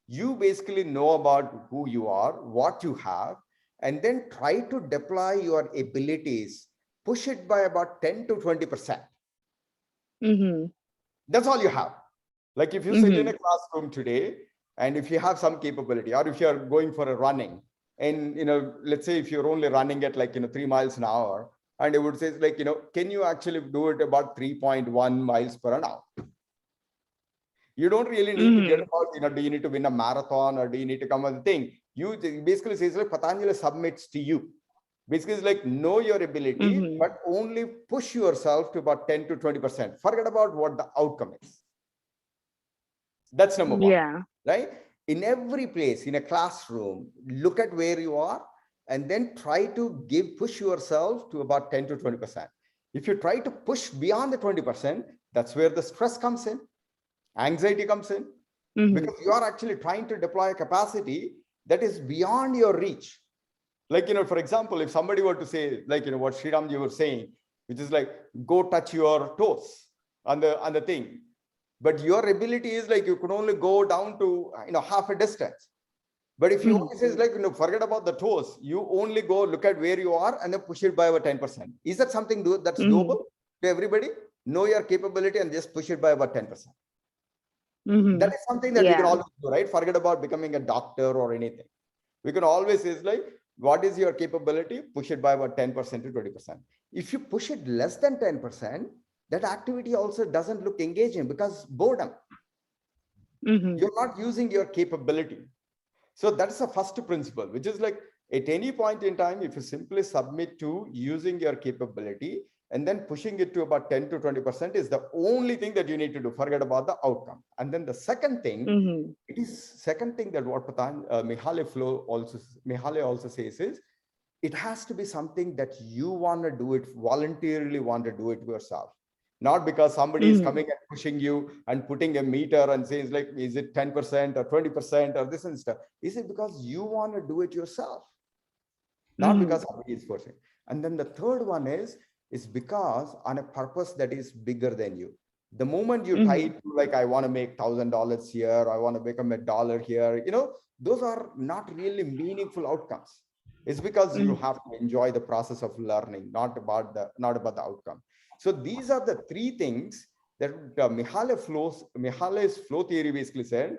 Speaker 1: You basically know about who you are, what you have, and then try to deploy your abilities, push it by about 10 to 20%. That's all you have. Like if you sit in a classroom today, and if you have some capability, or if you're going for a running, and let's say if you're only running at 3 miles an hour, and it would say can you actually do it about 3.1 miles per an hour? You don't really need to get about, do you need to win a marathon or do you need to come with a thing? You basically says Patanjali submits to you. Basically, it's know your ability, but only push yourself to about 10 to 20%. Forget about what the outcome is. That's number one. Yeah. Right? In every place, in a classroom, look at where you are and then try to push yourself to about 10 to 20%. If you try to push beyond the 20%, that's where the stress comes in, anxiety comes in, because you are actually trying to deploy a capacity that is beyond your reach. Like, for example, if somebody were to say, like, what Shriram you were saying, which is like, go touch your toes on the thing. But your ability is like, you could only go down to, half a distance. But if you only say, like, forget about the toes, you only go look at where you are and then push it by about 10%. Is that something that's doable to everybody? Know your capability and just push it by about 10%. That is something that we can always do, right? Forget about becoming a doctor or anything. We can always say, like, what is your capability? Push it by about 10% to 20%. If you push it less than 10%, that activity also doesn't look engaging because boredom. You're not using your capability. So that's the first principle, which is like, at any point in time, if you simply submit to using your capability and then pushing it to about 10 to 20% is the only thing that you need to do. Forget about the outcome. And then the second thing, that what Mihalay also says is, it has to be something that you want to do it, voluntarily want to do it yourself. Not because somebody is coming and pushing you and putting a meter and says, like, is it 10% or 20% or this and stuff? Is it because you want to do it yourself? Not because somebody is forcing. And then the third one is because on a purpose that is bigger than you. The moment you tie it to, like, I want to make $1,000 here, I want to become $1 here, those are not really meaningful outcomes. It's because you have to enjoy the process of learning, not about the outcome. So these are the three things that Mihalay's flow theory basically said.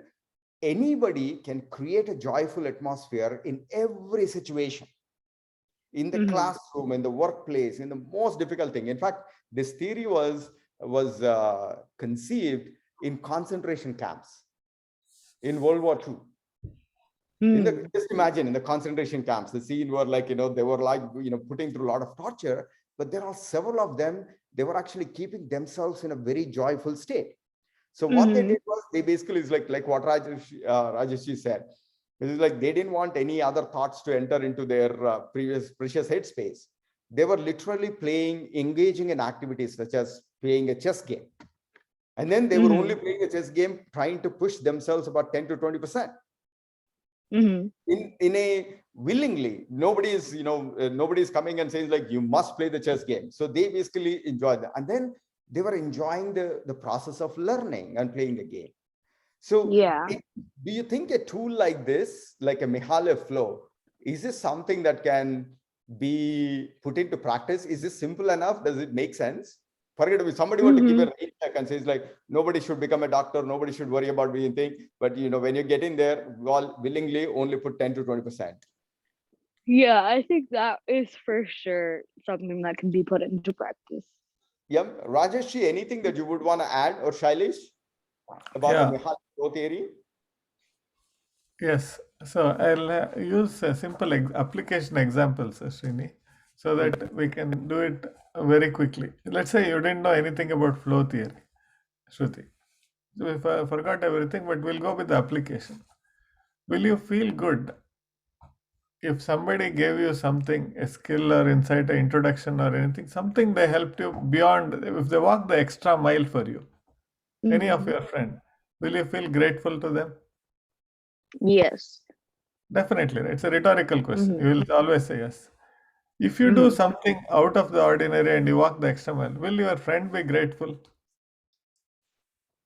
Speaker 1: Anybody can create a joyful atmosphere in every situation. In the classroom, in the workplace, in the most difficult thing. In fact, this theory was conceived in concentration camps in World War II. Just imagine in the concentration camps, the scene were like, they were like, putting through a lot of torture, but there are several of them, they were actually keeping themselves in a very joyful state. So what they did was, they basically is like what Rajesh said. It is like they didn't want any other thoughts to enter into their precious headspace. They were literally engaging in activities such as playing a chess game. And then they were only playing a chess game, trying to push themselves about 10 to 20%. In a willingly, nobody's coming and saying, like, you must play the chess game. So they basically enjoyed that. And then they were enjoying the process of learning and playing the game. So do you think a tool like this, like a Mihalay flow, is this something that can be put into practice? Is this simple enough? Does it make sense? Forget if somebody were to give a rate check and says, like, nobody should become a doctor, nobody should worry about anything. But when you get in there, willingly only put 10 to 20%.
Speaker 2: Yeah, I think that is for sure something that can be put into practice.
Speaker 1: Rajesh, anything that you would want to add, or Shailesh, about the Mihalay flow theory?
Speaker 3: Yes. So I'll use a simple application examples, Srini, so that we can do it very quickly. Let's say you didn't know anything about flow theory, Shruti. So if I forgot everything, but we'll go with the application. Will you feel good if somebody gave you something, a skill or insight, an introduction or anything, something they helped you beyond, if they walk the extra mile for you, any of your friend, will you feel grateful to them?
Speaker 2: Yes.
Speaker 3: Definitely. It's a rhetorical question. You will always say yes. If you do something out of the ordinary and you walk the extra mile, will your friend be grateful?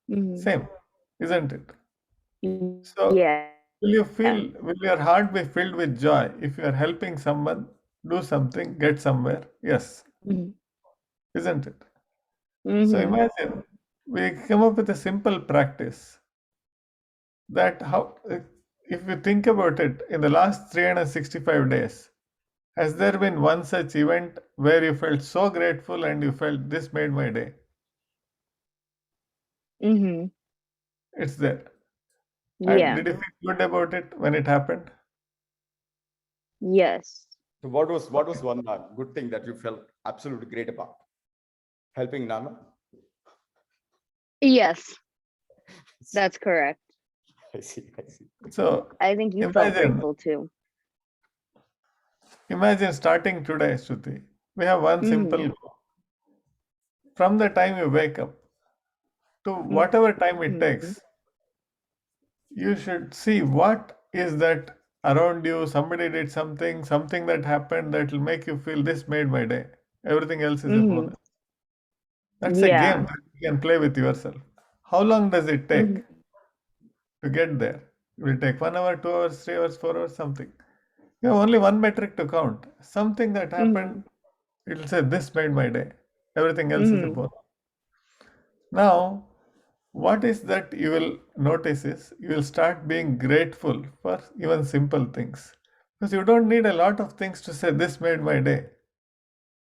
Speaker 3: Same, isn't it? So will your heart be filled with joy if you are helping someone do something, get somewhere? Yes. Isn't it? So imagine we come up with a simple practice that if you think about it, in the last 365 days, has there been one such event where you felt so grateful and you felt this made my day? It's there. And did you feel good about it when it happened?
Speaker 2: Yes.
Speaker 1: So what was one good thing that you felt absolutely great about? Helping Nana?
Speaker 2: Yes, that's correct.
Speaker 1: I see.
Speaker 3: So
Speaker 2: I think you felt grateful too.
Speaker 3: Imagine starting today, Shruti. We have one simple goal. From the time you wake up to whatever time it takes, you should see what is that around you. Somebody did something that happened that will make you feel this made my day. Everything else is a bonus. That's a game that you can play with yourself. How long does it take to get there? It will take 1 hour, 2 hours, 3 hours, 4 hours, something. You have only one metric to count. Something that happened, it will say, this made my day. Everything else is a bonus. Now, what is that you will notice is you will start being grateful for even simple things. Because you don't need a lot of things to say, this made my day.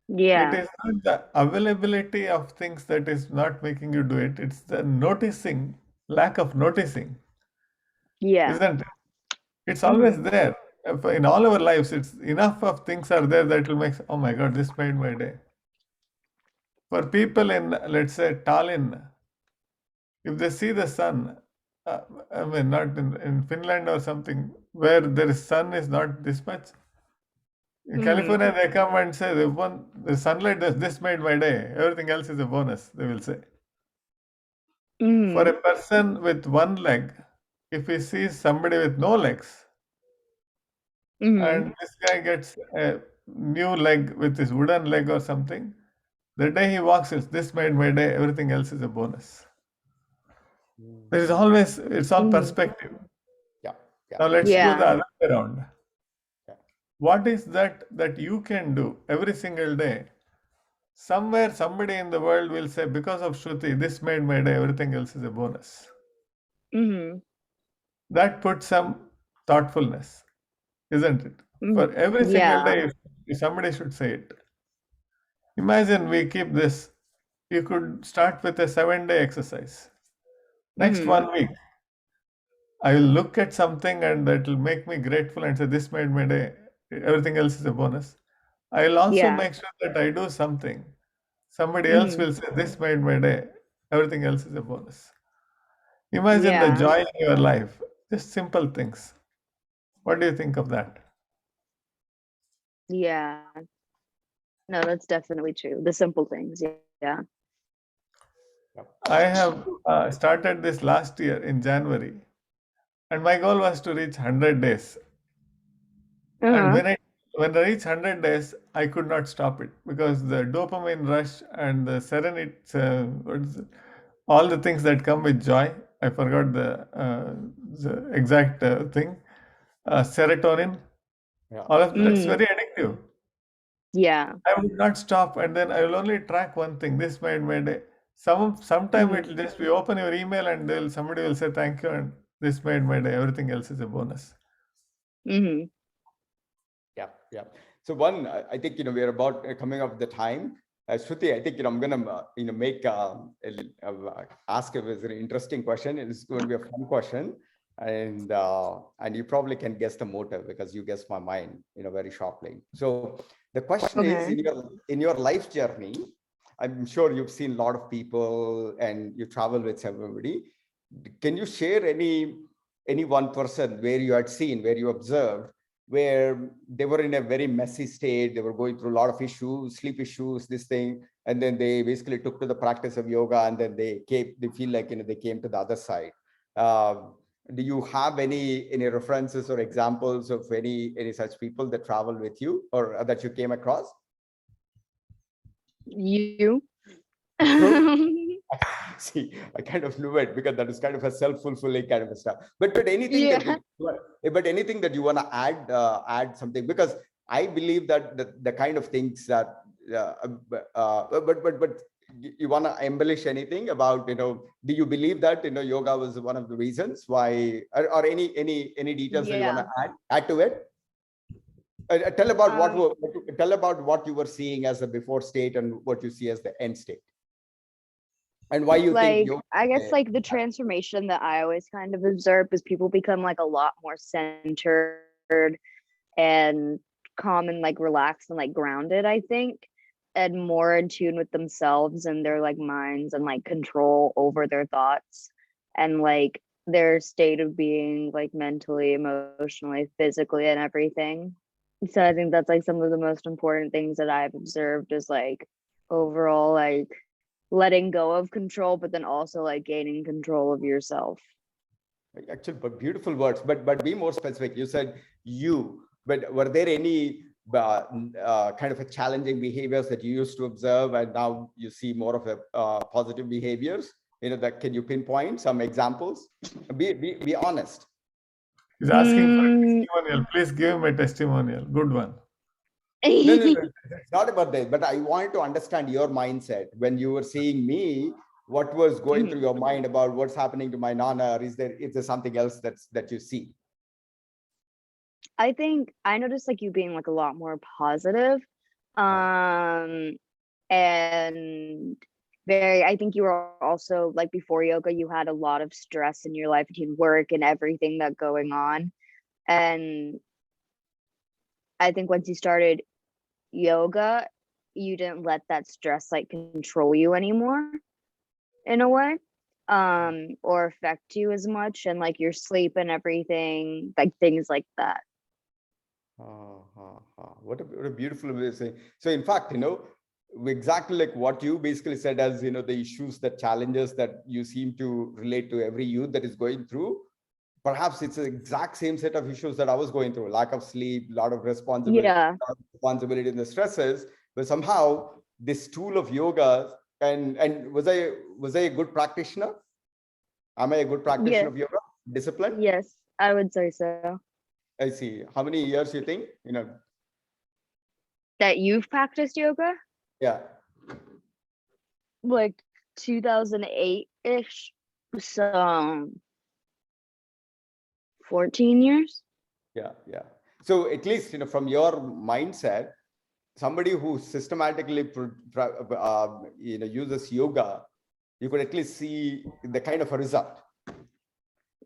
Speaker 3: It is not the availability of things that is not making you do it. It's the noticing, lack of noticing. Isn't it? It's always there. In all our lives, it's enough of things are there that will make, oh my God, this made my day. For people in, let's say, Tallinn, if they see the sun, I mean, not in Finland or something, where the sun is not this much. In California, they come and say, the sunlight, this made my day. Everything else is a bonus, they will say. For a person with one leg, if he sees somebody with no legs, and this guy gets a new leg with his wooden leg or something, the day he walks is, this made my day, everything else is a bonus. There is always, it's all perspective. Now let's go the other way around. What is that you can do every single day? Somewhere, somebody in the world will say, because of Shruti, this made my day, everything else is a bonus. That puts some thoughtfulness, isn't it? For every single day, if somebody should say it. Imagine we keep this. You could start with a 7-day exercise. Next 1 week, I will look at something and that will make me grateful and say, this made my day. Everything else is a bonus. I will also make sure that I do something. Somebody else will say, this made my day. Everything else is a bonus. Imagine the joy in your life. Just simple things. What do you think of that?
Speaker 2: Yeah. No, that's definitely true. The simple things. Yeah.
Speaker 3: I have started this last year in January. And my goal was to reach 100 days. And when I reached 100 days, I could not stop it because the dopamine rush and the serenity, all the things that come with joy. I forgot the exact thing. Serotonin. All of that's very addictive.
Speaker 2: Yeah.
Speaker 3: I would not stop, and then I will only track one thing. This made my day. Sometime it will just be open your email and somebody will say thank you and this made my day. Everything else is a bonus.
Speaker 1: Yeah. So one, I think, we are about coming up with the time. Shruti, I think, I'm going to, make, ask a very interesting question. It's going to be a fun question. And you probably can guess the motive because you guessed my mind, very sharply. So the question is, in your life journey, I'm sure you've seen a lot of people and you travel with everybody. Can you share any one person where you had seen, where you observed, where they were in a very messy state, they were going through a lot of issues, sleep issues, this thing, and then they basically took to the practice of yoga, and then they feel like they came to the other side. Do you have any references or examples of any such people that travel with you or that you came across?
Speaker 2: You.
Speaker 1: See, I kind of knew it because that is kind of a self-fulfilling kind of a stuff. But anything anything that you want to add something, because I believe that the kind of things that but you want to embellish anything about, do you believe that, yoga was one of the reasons why, or any details that you want to add to it? Tell about what you were seeing as the before state and what you see as the end state. And why you think
Speaker 2: I guess the transformation that I always kind of observe is people become a lot more centered and calm and relaxed and grounded, I think, and more in tune with themselves and their minds and control over their thoughts and their state of being mentally, emotionally, physically, and everything. So I think that's like some of the most important things that I've observed is like overall like letting go of control, but then also like gaining control of yourself.
Speaker 1: Actually, but beautiful words, but be more specific. You said you, but were there any kind of a challenging behaviors that you used to observe and now you see more of a positive behaviors? You know, that can you pinpoint some examples? Be honest.
Speaker 3: He's asking for a testimonial. Please give him a testimonial. Good one.
Speaker 1: No, it's not about that. But I wanted to understand your mindset when you were seeing me. What was going through your mind about what's happening to my Nana? Or is there something else that you see?
Speaker 2: I think I noticed like you being like a lot more positive. And very, I think you were also like before yoga, you had a lot of stress in your life between work and everything that's going on. And I think once you started yoga, you didn't let that stress like control you anymore in a way, or affect you as much, and like your sleep and everything, like things like that.
Speaker 1: What a beautiful way to say. So in fact, you know, exactly like what you basically said as, you know, the issues, the challenges that you seem to relate to every youth that is going through, perhaps it's the exact same set of issues that I was going through, lack of sleep, a lot of responsibility, responsibility and the stresses, but somehow this tool of yoga, and was I a good practitioner? Am I a good practitioner of yoga? Discipline?
Speaker 2: Yes, I would say so.
Speaker 1: I see. How many years you think, you know?
Speaker 2: That you've practiced yoga?
Speaker 1: Yeah.
Speaker 2: Like 2008-ish, so 14 years.
Speaker 1: Yeah. So at least, you know, from your mindset, somebody who systematically you know, uses yoga, you could at least see the kind of a result.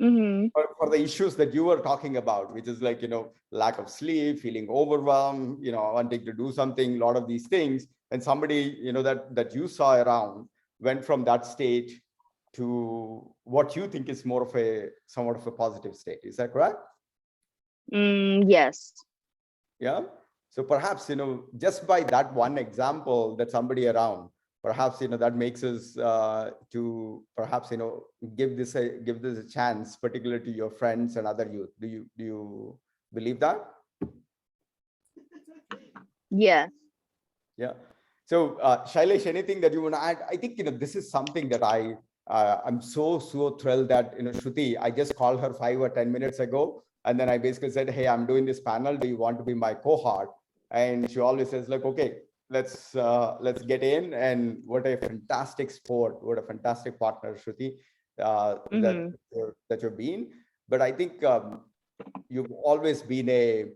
Speaker 1: For the issues that you were talking about, which is like, you know, lack of sleep, feeling overwhelmed, you know, wanting to do something, a lot of these things, and somebody, you know, that you saw around went from that stage to what you think is more of a somewhat of a positive state. Is that correct?
Speaker 2: Yes.
Speaker 1: Yeah. So perhaps, you know, just by that one example that somebody around, perhaps, you know, that makes us to perhaps, you know, give this a chance, particularly to your friends and other youth. Do you believe that?
Speaker 2: Yeah.
Speaker 1: Yeah. So Shailesh, anything that you want to add? I think, you know, this is something that I'm so thrilled that, you know, Shruti, I just called her 5 or 10 minutes ago, and then I basically said, hey, I'm doing this panel. Do you want to be my cohort? And she always says, like, okay, let's get in. And what a fantastic sport, what a fantastic partner, Shruti, that you've been. But I think you've always been a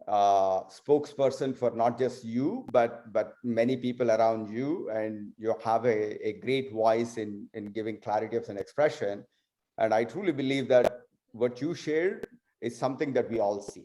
Speaker 1: spokesperson for not just you, but many people around you, and you have a great voice in giving clarity of an expression. And I truly believe that what you shared is something that we all see.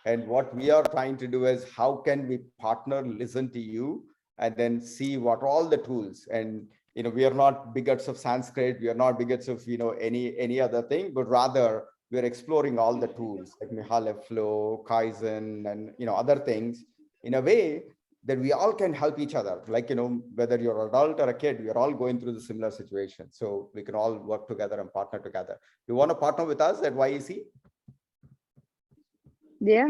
Speaker 1: And what we are trying to do is how can we partner, listen to you, and then see what all the tools. And, you know, we are not bigots of Sanskrit, we are not bigots of, you know, any other thing, but rather we're exploring all the tools like Mihalay FLOW, Kaizen, and, you know, other things in a way that we all can help each other. Like, you know, whether you're an adult or a kid, we are all going through the similar situation. So we can all work together and partner together. You want to partner with us at YEC?
Speaker 2: Yeah.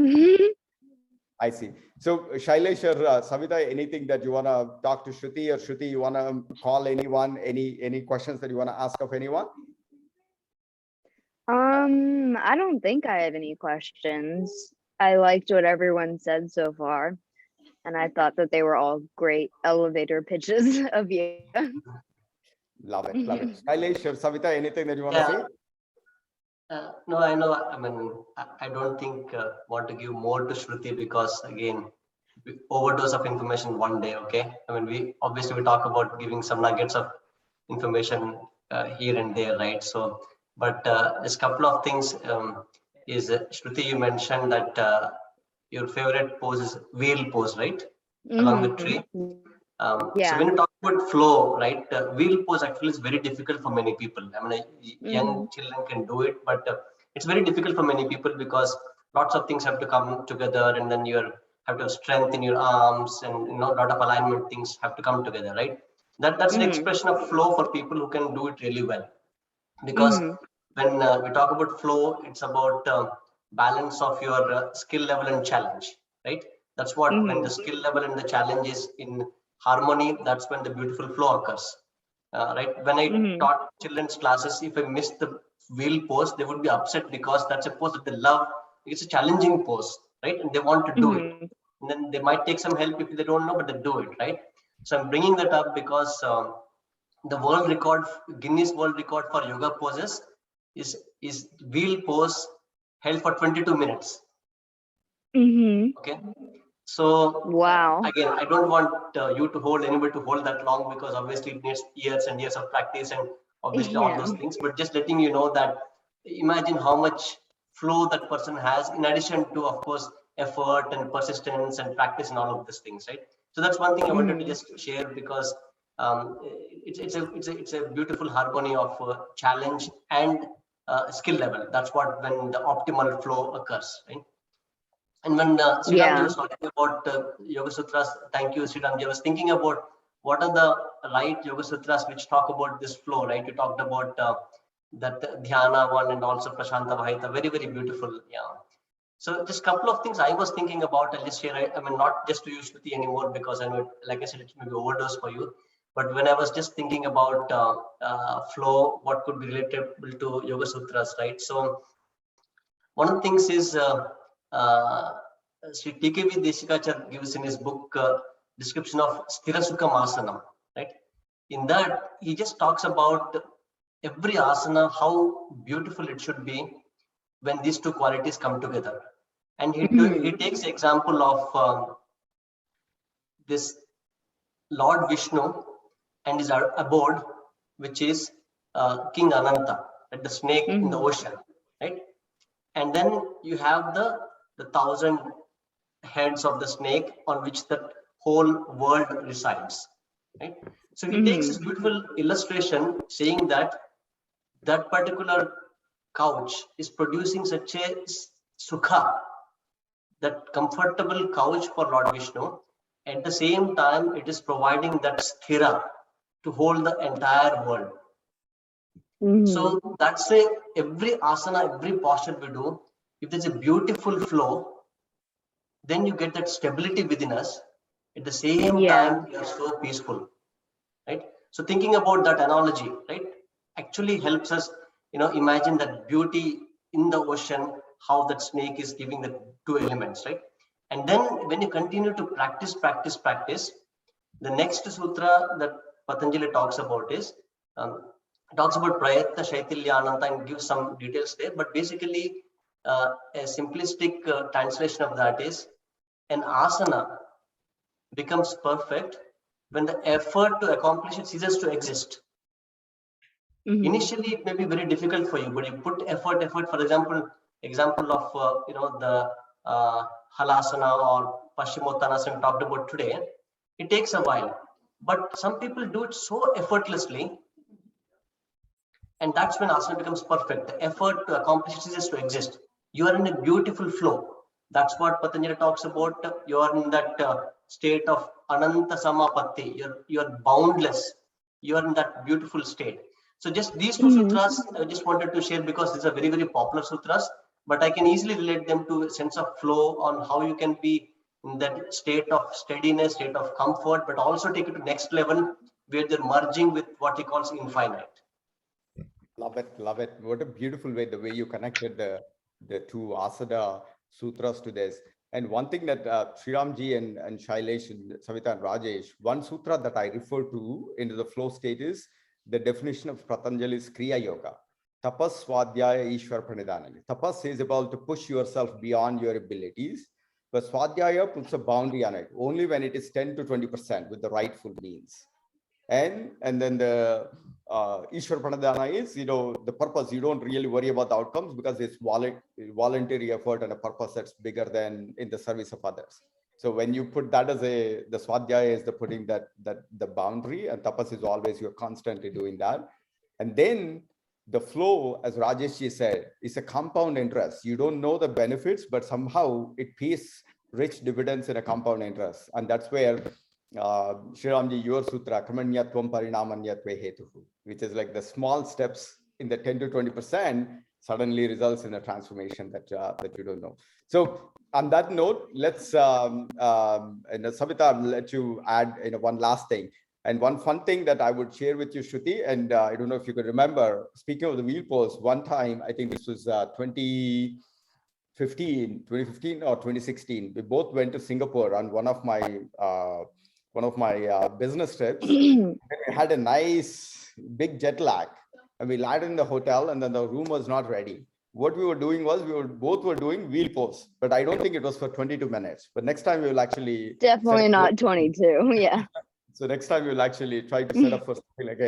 Speaker 1: I see. So Shailesh or Savitha, anything that you want to talk to Shruti, or Shruti, you want to call anyone, any questions that you want to ask of anyone?
Speaker 2: I don't think I have any questions. I liked what everyone said so far, and I thought that they were all great elevator pitches of you.
Speaker 1: Love it. Shailesh or Savitha, anything that you want to say?
Speaker 7: No, I know. I mean, I don't think want to give more to Shruti, because again, overdose of information one day. Okay. I mean, we talk about giving some nuggets of information here and there, right? So, but there's a couple of things. Is Shruti, you mentioned that your favorite pose is whale pose, right? Along with tree. So when you talk about flow, right, wheel pose actually is very difficult for many people. I mean, young children can do it, but it's very difficult for many people because lots of things have to come together, and then you have to have strength in your arms, and a lot of alignment things have to come together, right? That's an expression of flow for people who can do it really well. Because when we talk about flow, it's about balance of your skill level and challenge, right? That's what when the skill level and the challenge is in harmony, that's when the beautiful flow occurs. Right? When I taught children's classes, if I missed the wheel pose, they would be upset because that's a pose that they love. It's a challenging pose, right? And they want to do it. And then they might take some help if they don't know, but they do it, right? So I'm bringing that up because the world record, Guinness World Record for yoga poses is wheel pose held for 22 minutes. Okay. So
Speaker 2: wow.
Speaker 7: Again, I don't want you to hold anybody to hold that long, because obviously it needs years and years of practice and obviously all those things. But just letting you know that, imagine how much flow that person has, in addition to, of course, effort and persistence and practice and all of these things, right? So that's one thing I wanted to just share, because it's a beautiful harmony of challenge and skill level. That's what when the optimal flow occurs, right? And when Shriramji was talking about Yoga Sutras, thank you, Shriramji. I was thinking about what are the right Yoga Sutras which talk about this flow, right? You talked about that Dhyana one and also Prashanta Vahita, very, very beautiful. Yeah. So just a couple of things I was thinking about, I'll just share. I mean, not just to use Shruti anymore, because I know, like I said, it may be overdose for you. But when I was just thinking about flow, what could be relatable to Yoga Sutras, right? So one of the things is Sri TKV Desikachar gives in his book description of Sthira Sukham Asana, right? In that, he just talks about every asana, how beautiful it should be when these two qualities come together. And he takes the example of this Lord Vishnu and his abode, which is King Ananta, right? The snake in the ocean, right? And then you have the 1,000 heads of the snake on which the whole world resides, right? So he takes this beautiful illustration saying that that particular couch is producing such a sukha, that comfortable couch for Lord Vishnu. At the same time, it is providing that sthira to hold the entire world. So that's every asana, every posture we do, if there's a beautiful flow, then you get that stability within us. At the same time, you are so peaceful, right? So thinking about that analogy, right, actually helps us, imagine that beauty in the ocean, how that snake is giving the two elements, right? And then when you continue to practice, the next sutra that Patanjali talks about is, talks about Prayatna Shaitilya Ananta and gives some details there, but basically a simplistic translation of that is, an asana becomes perfect when the effort to accomplish it ceases to exist. Initially, it may be very difficult for you, but you put effort. For example of the Halasana or Paschimottanasana talked about today. It takes a while, but some people do it so effortlessly, and that's when asana becomes perfect. The effort to accomplish it ceases to exist. You are in a beautiful flow. That's what Patanjali talks about. You are in that state of Ananta Samapatti. You're boundless. You are in that beautiful state. So just these two sutras, I just wanted to share because these are very, very popular sutras, but I can easily relate them to a sense of flow on how you can be in that state of steadiness, state of comfort, but also take it to next level where they're merging with what he calls infinite.
Speaker 1: Love it, love it. What a beautiful way, the way you connected the two asana sutras to this. And one thing that Shriramji and Shailesh and Savitha and Rajesh, one sutra that I refer to into the flow state is the definition of Patanjali's Kriya Yoga. Tapas Swadhyaya Ishwar Pranidhana. Tapas is about to push yourself beyond your abilities, but Swadhyaya puts a boundary on it, only when it is 10 to 20% with the rightful means. And then the Ishwar Pranidhana is, the purpose. You don't really worry about the outcomes because it's voluntary effort and a purpose that's bigger than in the service of others. So when you put that as the Swadhyaya is the putting that the boundary, and tapas is always you're constantly doing that. And then the flow, as Rajesh said, is a compound interest. You don't know the benefits, but somehow it pays rich dividends in a compound interest. And that's where Shriramji, your sutra, Kamanyatvam Parinamanyatve Hetuhu, which is like the small steps in the 10 to 20% suddenly results in a transformation that you don't know. So on that note, let's, and Savitha, I'll let you add one last thing. And one fun thing that I would share with you, Shruti, and I don't know if you could remember, speaking of the wheel pose, one time, I think this was 2015 or 2016, we both went to Singapore on one of my business trips. And we had a nice big jet lag, and we landed in the hotel, and then the room was not ready. What we were doing was both were doing wheel pose, but I don't think it was for 22 minutes. But next time we will actually
Speaker 2: definitely not 22. Yeah.
Speaker 1: So next time we'll actually try to set up for something like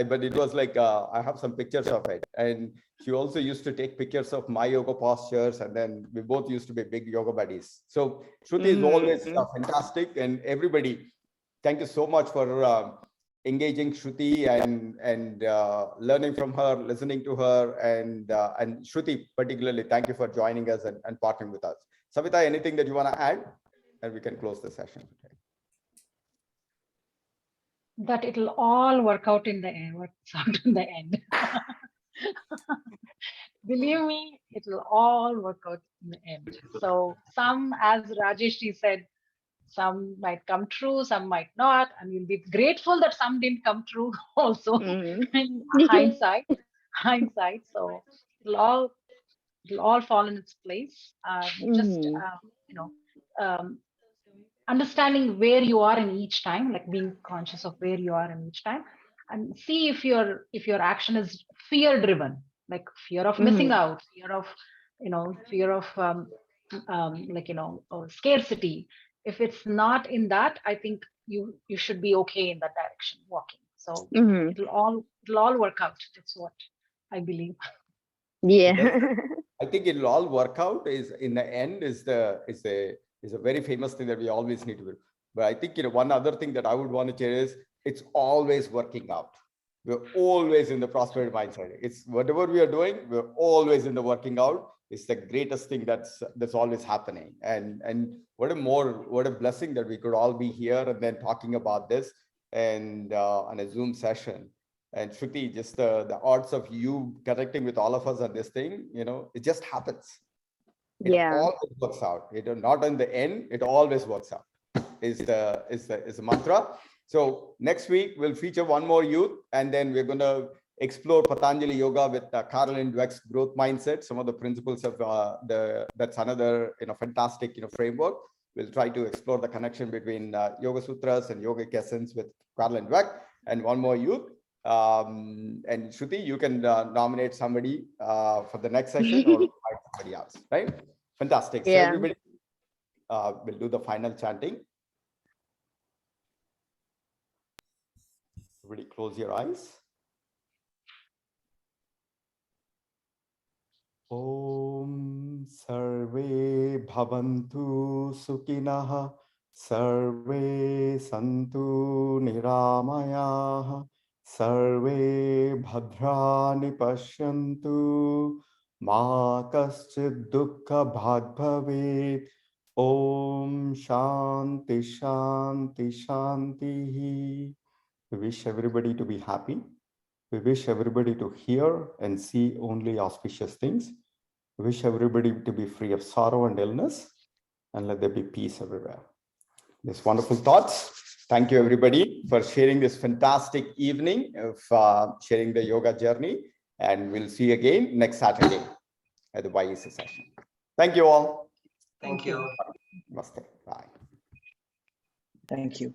Speaker 1: but it was like, I have some pictures of it. And she also used to take pictures of my yoga postures. And then we both used to be big yoga buddies. So Shruti is always fantastic. And everybody, thank you so much for engaging Shruti and learning from her, listening to her. And Shruti particularly, thank you for joining us and partnering with us. Savitha, anything that you want to add? And we can close the session today.
Speaker 6: That it'll all work out in the end. Works out in the end. Believe me, it'll all work out in the end. So some, as Rajesh said, some might come true, some might not, and you'll be grateful that some didn't come true also. In hindsight. So it'll all fall in its place. Understanding where you are in each time, like being conscious of where you are in each time, and see if your action is fear driven, like fear of missing out, fear of scarcity. If it's not in that, I think you should be okay in that direction walking. So it'll all work out. That's what I believe.
Speaker 2: Yeah.
Speaker 1: I think it'll all work out is in the end is a very famous thing that we always need to do. But I think one other thing that I would want to share is it's always working out. We're always in the prosperity mindset. It's whatever we are doing, we're always in the working out. It's the greatest thing that's always happening. And what a blessing that we could all be here and then talking about this and on a Zoom session. And Shruti, just the odds of you connecting with all of us on this thing, it just happens. It always works out. Not in the end, it always works out. Is the mantra. So next week we'll feature one more youth, and then we're going to explore Patanjali Yoga with Carolyn Dweck's growth mindset. Some of the principles of that's another fantastic framework. We'll try to explore the connection between Yoga Sutras and Yogic Essence with Carolyn Dweck, and one more youth. And Shruti, you can nominate somebody for the next session or somebody else, right? Fantastic. So everybody will do the final chanting. Everybody close your eyes. Om Sarve Bhavantu Sukinaha Sarve Santu Niramayaha Sarve Bhadrani Pashyantu Ma Kaschid Dukkha Bhag Bhavet. Om Shanti Shanti Shanti. We wish everybody to be happy. We wish everybody to hear and see only auspicious things. We wish everybody to be free of sorrow and illness, and let there be peace everywhere. These wonderful thoughts. Thank you, everybody, for sharing this fantastic evening of sharing the yoga journey. And we'll see you again next Saturday at the YEC session. Thank you all.
Speaker 7: Thank you.
Speaker 1: Namaste. Bye.
Speaker 5: Thank you.